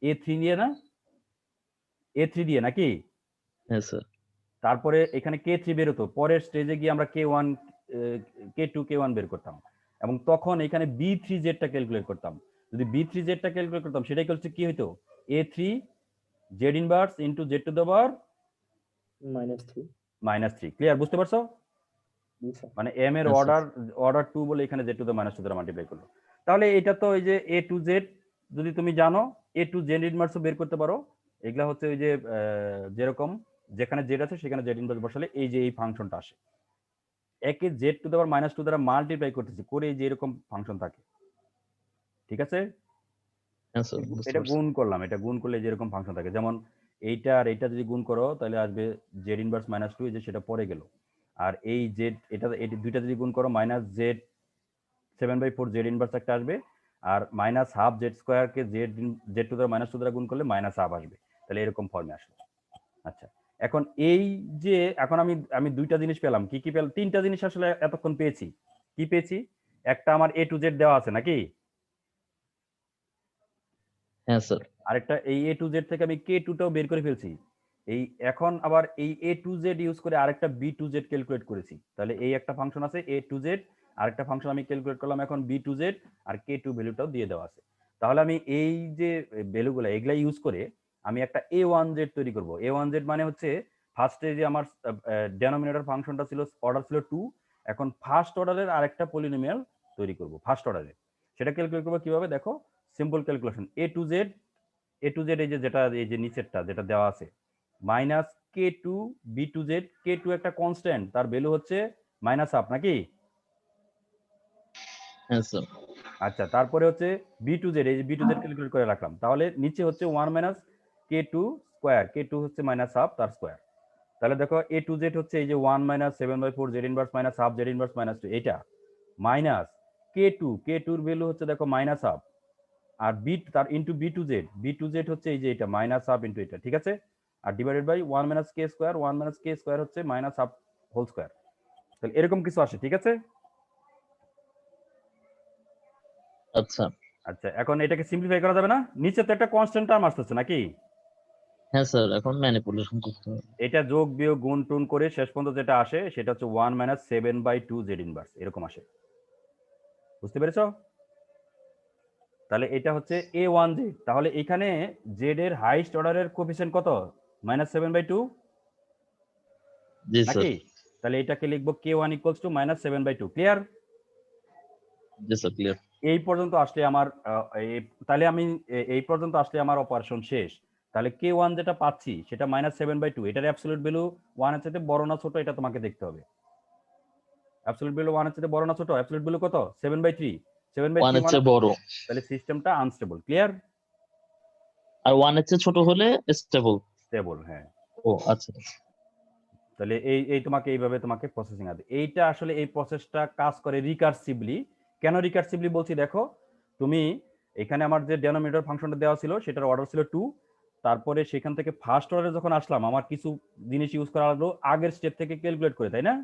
a3 দিয়ে না, a3 দিয়ে নাকি? হ্যাঁ স্যার। তারপরে এখানে k3 বের হতো, পরের স্টেজে গিয়ে আমরা k1 k2 k1 বের করতাম, এবং তখন এখানে b3 জেডটা ক্যালকুলেট করতাম। যদি b3 জেডটা ক্যালকুলেট করতাম সেটা হচ্ছে কি হইতো? a3 Z inverse into Z two the power -3। Clear? বুঝতে পারছো? মানে m এর হ্যাঁ, স্যার। অর্ডার 2 বলে এখানে জেড টু দ্য -2 দ্বারা মাল্টিপ্লাই করলো। তাহলে এটা তো ওই যে a টু জেড, যদি তুমি জানো a টু জেড ইনভার্সও বের করতে পারো। এগুলা হচ্ছে ওই যে যেরকম যেখানে জেড আছে সেখানে জেড ইনভার্স বসালে এই যে এই ফাংশনটা আসে। একে জেড টু দ্য পাওয়ার -2 দ্বারা মাল্টিপ্লাই করতেছি করে এই যে এরকম ফাংশন থাকে, ঠিক আছে? হ্যাঁ স্যার, বুঝতে এটা পারছি। গুণ করলাম, এটা গুণ করলে যেরকম ফাংশন থাকে, যেমন এইটা আর এইটা যদি গুণ করো তাহলে আসবে জেড ইনভার্স মাইনাস টু, এই যে সেটা পরে গেল। আর এই জেড এটা দুইটা যদি গুণ করো মাইনাস জেড 7/4 জেড ইনভার্স একটা আসবে, আর মাইনাস হাফ জেড স্কোয়ারকে জেড টু দ্বারা মাইনাস টু দ্বারা গুণ করলে মাইনাস হাফ আসবে। তাহলে এরকম ফর্মে আসবে। আচ্ছা, এখন এই যে এখন আমি দুইটা জিনিস পেলাম। কি কি পেলাম? তিনটা জিনিস আসলে এতক্ষণ পেয়েছি। কি পেয়েছি? একটা আমার এ টু জেড দেওয়া আছে নাকি? হ্যাঁ স্যার। আরেকটা এই এ টু জেড থেকে আমি কে টুটাও বের করে ফেলছি। এই এখন আবার এই এ টু জেড ইউজ করে আরেকটা বি টু জেড ক্যালকুলেট করেছি। তাহলে এই একটা ফাংশন আছে এ টু জেড, আরেকটা ফাংশন আমি ক্যালকুলেট করলাম এখন বি টু জেড, আর কে টু ভ্যালুটাও দিয়ে দেওয়া আছে। তাহলে আমি এই যে ভ্যালুগুলো এগুলা ইউজ করে আমি একটা এ ওয়ান জেড তৈরি করবো। এ ওয়ান জেড মানে হচ্ছে ফার্স্টে যে আমার ডেনোমিনেটর ফাংশনটা ছিল, অর্ডার ছিল 2, এখন ফার্স্ট অর্ডারের আরেকটা পলিনোমিয়াল তৈরি করব ফার্স্ট অর্ডারে। সেটা ক্যালকুলেট করবো কিভাবে? দেখো, সিম্পল ক্যালকুলেশন। এ টু জেড এই যে যেটা এই যে নিচেরটা যেটা দেওয়া আছে minus K two B to Z. K two একটা কনস্ট্যান্ট, তার ভ্যালু হচ্ছে মাইনাস হাফ নাকি? হ্যাঁ স্যার। আচ্ছা, তারপরে হচ্ছে বি টু জেড, এই যে বি টু জেড ক্যালকুলেট করে রাখলাম। তাহলে নিচে হচ্ছে 1 মাইনাস কে টু স্কোয়ার, কে টু হচ্ছে মাইনাস হাফ তার স্কোয়ার। তাহলে দেখো এ টু জেড হচ্ছে এই যে 1 minus 7/4 z inverse minus half z inverse minus 2, এটা মাইনাস কে টুর ভ্যালু হচ্ছে দেখো মাইনাস হাফ, আর বি তার ইনটু বি টু জেড হচ্ছে এই যে এটা মাইনাস হাফ ইনটু এটা, ঠিক আছে? আর divided by 1 minus k square হচ্ছে মাইনাস হাফ হোল স্কোয়ার। তাহলে এরকম কিছু আসে, ঠিক আছে? আচ্ছা। আচ্ছা, এখন এটাকে সিম্পলিফাই করা যাবে না? নিচে তো একটা কনস্ট্যান্ট টার্ম আসতেছে নাকি? হ্যাঁ স্যার, এখন ম্যানিপুলেশন করতে হবে। এটা যোগ বিয়োগ গুণ টুন করে শেষ পর্যন্ত যেটা আসে সেটা হচ্ছে 1 মাইনাস 7/2 জেড ইনভার্স, এরকম আসে। বুঝতে পেরেছো? তাহলে এটা হচ্ছে এ ওয়ান জেড। তাহলে এখানে জেড এর হাইস্ট অর্ডারের কোএফিসিয়েন্ট কত? মাইনাস 7/2 জি স্যার। নাকি? তাহলে এটাকে লিখবো k one equals to minus 7/2। Clear? জি স্যার, ক্লিয়ার। এই পর্যন্ত আসলে আমার তাহলে আমি এই পর্যন্ত আসলে আমার অপারেশন শেষ। তাহলে কে ওয়ান যেটা পাচ্ছি সেটা মাইনাস 7/2, এটার অ্যাবসলিউট ভ্যালু 1 এর চাইতে বড় না ছোট এটা তোমাকে দেখতে হবে। অ্যাবসলিউট ভ্যালু 1 এর চাইতে বড় না ছোট? অ্যাবসলিউট ভ্যালু কত? 7/3। 1 এর 7/3 চেয়ে বড়, তাহলে সিস্টেমটা আনস্টেবল। ক্লিয়ার? আর 1 এর চেয়ে ছোট হলে স্টেবল। স্টেবল, হ্যাঁ। ও আচ্ছা। তাহলে এই তোমাকে এইভাবে তোমাকে প্রসেসিং আছে। এইটা আসলে এই প্রসেসটা কাজ করে রিকার্সিভলি। কেন রিকার্সিভলি বলছি দেখো, তুমি এখানে আমার যে ডেনোমিনেটর ফাংশনটা দেওয়া ছিল সেটার অর্ডার ছিল 2, তারপরে সেখান থেকে ফার্স্ট অর্ডারে যখন আসলাম আমার কিছু জিনিস ইউজ করা লাগলো আগের স্টেপ থেকে ক্যালকুলেট করে, তাই না?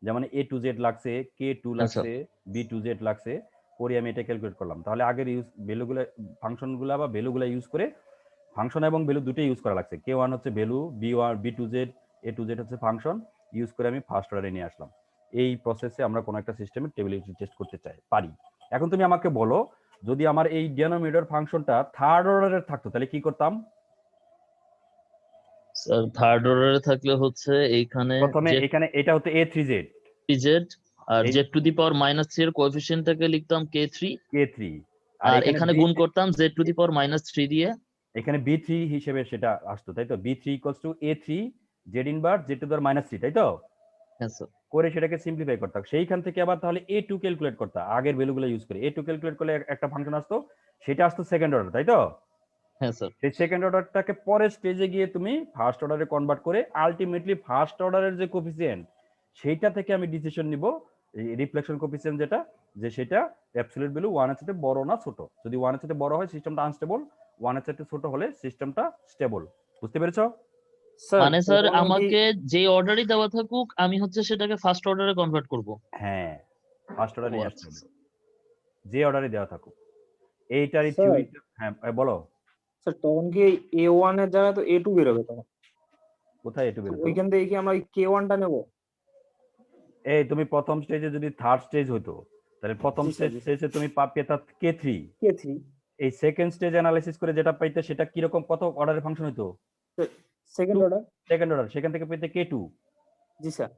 যেমন এ টু জেড লাগছে, কে টু লাগছে, বি টু জেড লাগছে, করে আমি এটা ক্যালকুলেট করলাম। তাহলে আগের ইউজ ভ্যালুগুলো ফাংশনগুলো বা ভ্যালুগুলো ইউজ করে, ফাংশন এবং ভ্যালু দুটোই ইউজ করা লাগছে। কে ওয়ান হচ্ছে value, B to Z, A two Z হচ্ছে ফাংশন, ইউজ করে আমি ফার্স্ট অর্ডারে নিয়ে আসলাম। এই প্রসেসে আমরা কোনো একটা সিস্টেমের টেবিলিটি টেস্ট করতে পারি। এখন তুমি আমাকে বলো, যদি আমার এই ডেনোমিনেটর ফাংশনটা থার্ড অর্ডারের থাকতো তাহলে কি করতাম? স্যার থার্ড অর্ডারে থাকলে হচ্ছে এইখানে প্রথমে এখানে এটা হচ্ছে এ থ্রি জেড, জেড আর এই- Z to the power minus 3 এর কোএফিসিয়েন্টটাকে লিখতাম k3, কে3, আর এখানে গুণ করতাম z to the power minus 3 দিয়ে। এখানে বি3 হিসেবে সেটা আসতো, তাই তো? বি3 ইকুয়ালস টু এ3 z inverse Z to the power minus 3, তাই তো? হ্যাঁ স্যার। করে সেটাকে সিম্পলিফাই করতাম। সেইখান থেকে আবার তাহলে এ টু ক্যালকুলেট করতাম আগের ভ্যালুগুলো ইউজ করে। এ টু ক্যালকুলেট করলে একটা ফাংশন আসতো, সেটা আসতো সেকেন্ড অর্ডার, তাই তো? হ্যাঁ স্যার। সেই সেকেন্ড অর্ডারটাকে পরের স্টেজে গিয়ে তুমি ফার্স্ট অর্ডারে কনভার্ট করে আলটিমেটলি ফার্স্ট অর্ডারের যে কোফিসিয়েন্ট সেইটা থেকে আমি ডিসিশন নিব, রিফ্লেকশন কোফিসিয়েন্ট যেটা, যে সেটা অ্যাবসলিউট ভ্যালু 1 এর সাথে বড় না ছোট। যদি 1 এর সাথে বড় হয় সিস্টেমটা আনস্টেবল, 1 এর সাথে ছোট হলে সিস্টেমটা স্টেবল। বুঝতে পেরেছো? মানে স্যার আমাকে যে অর্ডারই দেওয়া থাকুক আমি হচ্ছে সেটাকে ফার্স্ট অর্ডারে কনভার্ট করব। হ্যাঁ, ফার্স্ট অর্ডারে নিয়ে আসতে আচ্ছা হবে, যে অর্ডারে দেওয়া থাকুক। এইটারই স্যার। থিওরি। হ্যাঁ বলো। স্যার তখন কি A1 এর জায়গায় তো A2 বেরোবে তখন? কোথায় একটু তো বেরোতো? ওইখান থেকে কি আমরা K1 টা নেব? এই তুমি প্রথম স্টেজে যদি থার্ড স্টেজ হতো তাহলে প্রথম জি স্যার, জি স্যার। স্টেজে তুমি পেতা কে3। K3 এই সেকেন্ড স্টেজ অ্যানালাইসিস করে যেটা পাইতে সেটা কিরকম কত অর্ডারের ফাংশন হতো? Second order. সেকেন্ড অর্ডার, সেখান থেকে পেতে কে2। জি স্যার।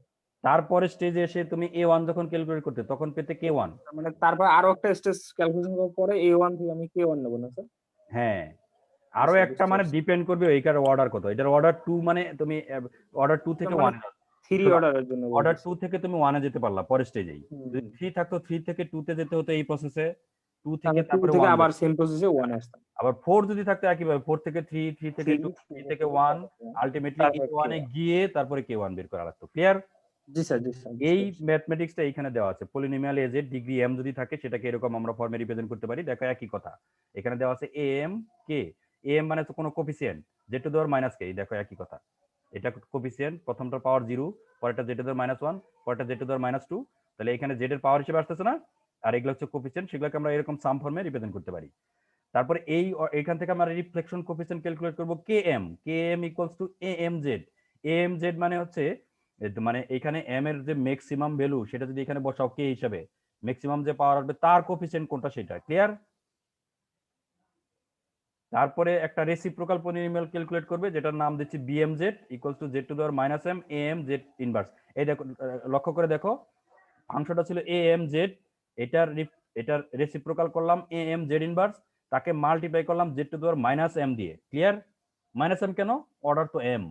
তারপরে স্টেজে এসে তুমি এ1 যখন ক্যালকুলেট করতে তখন পেতে কে1। মানে তারপর আরো একটা স্টেজ ক্যালকুলেশন করার পরে A1 থেকে আমি K1 নেব না স্যার? হ্যাঁ, আরো আচ্ছা, একটা বুঝতে মানে পারছি। ডিপেন্ড করবে এইটার অর্ডার কত। এটার অর্ডার 2 মানে তুমি অর্ডার 2 থেকে মানে 1 3 অর্ডারের জন্য অর্ডার বলছি। 2 থেকে তুমি 1 এ যেতে পারলা পরের স্টেজেই। হুম, যদি 3 থাকতো 3 থেকে 2 তে যেতে হতো এই প্রসেসে। 2 থেকে তাহলে 2 তারপরে থেকে 1 আবার সেম প্রসেসে 1 আসতাম। আবার 4 যদি থাকতো একইভাবে 4 থেকে 3, 3 থেকে 2, 3 থেকে 1, আলটিমেটলি তারপর K1 এ গিয়ে তারপরে K1 বের করা লাগতো। ক্লিয়ার? জি স্যার, জি স্যার, বুঝতে এই পারছি। ম্যাথমেটিক্সটা এখানে দেওয়া আছে। পলিনোমিয়াল এজ এর ডিগ্রি m যদি থাকে সেটাকে এরকম আমরা ফর্মে রিপ্রেজেন্ট করতে পারি। দেখো একই কথা। এখানে দেওয়া আছে am k। am মানে তো কোনো coefficient z two the power minus k। দেখো একই কথা। এটা কোফিসিয়েন্ট, প্রথমটার পাওয়ার 0, পরেরটা z টু দি পাওয়ার -1, পরেরটা z টু দি পাওয়ার -2। তাহলে এখানে z এর পাওয়ার হিসেবে আসতেছে না? আর এগুলো হচ্ছে কোফিসিয়েন্ট, সেগুলোকে আমরা এরকম সাম ফর্মে রিপ্রেজেন্ট করতে পারি। তারপরে এইখান থেকে আমরা রিফ্লেকশন কোফিসিয়েন্ট ক্যালকুলেট করব km। km equals to amz। amz মানে হচ্ছে মানে এখানে m এর যে ম্যাক্সিমাম ভ্যালু সেটা যদি এখানে বসাও k হিসাবে, ম্যাক্সিমাম যে পাওয়ার আসবে তার কোফিসিয়েন্ট কোনটা সেটা। ক্লিয়ার? তারপরে একটা রেসিপ্রোকাল পলিনোমিয়াল ক্যালকুলেট করবে যেটার নাম দিচ্ছি bmz equals to z two the power -m amz inverse. এই দেখো, লক্ষ্য করে দেখো, ফাংশনটা ছিল amz, এটার রেসিপ্রোকাল করলাম amz ইনভার্স, তাকে মাল্টিপ্লাই করলাম z two the power -m দিয়ে। ক্লিয়ার? -m কেন? অর্ডার তো m।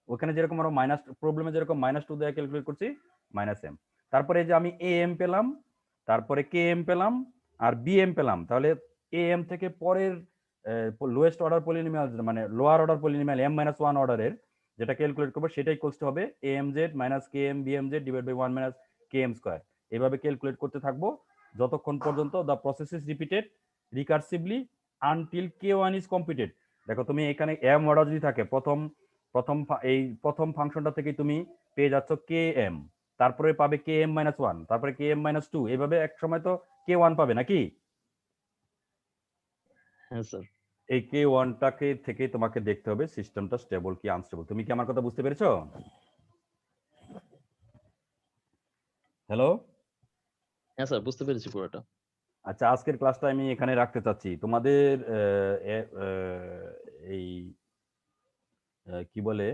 ওখানে যেরকম আমরা মাইনাস প্রবলেমে যেরকম -2 দিয়ে ক্যালকুলেট করছি, -m। তারপরে এই যে আমি am পেলাম, তারপরে km পেলাম, আর bm পেলাম। তাহলে am থেকে পরের লোয়েস্ট অর্ডার পলিনোমিয়াল মানে লোয়ার অর্ডার পলিনোমিয়াল m-1 অর্ডারের যেটা ক্যালকুলেট করবো সেটাই ইকুয়ালস টু হবে amz - km bmz divide by 1 - km square. এভাবে ক্যালকুলেট করতে থাকবো যতক্ষণ পর্যন্ত the process is repeated recursively until k1 is completed. দেখো তুমি এখানে m অর্ডার যদি থাকে প্রথম ফাংশনটা থেকে তুমি পেয়ে যাচ্ছ km, তারপরে পাবে km-1, তারপরে km-2, এভাবে এক সময় তো k1 পাবে নাকি? হ্যাঁ স্যার। এই k1 টাকে থেকে তোমাকে দেখতে হবে সিস্টেমটা স্টেবল কি আনস্টেবল। তুমি কি আমার কথা বুঝতে পেরেছো? হ্যালো? হ্যাঁ স্যার, বুঝতে পেরেছি পুরোটা। আচ্ছা, আজকের ক্লাসটা আমি এখানে রাখতে চাচ্ছি। তোমাদের এই কি বলে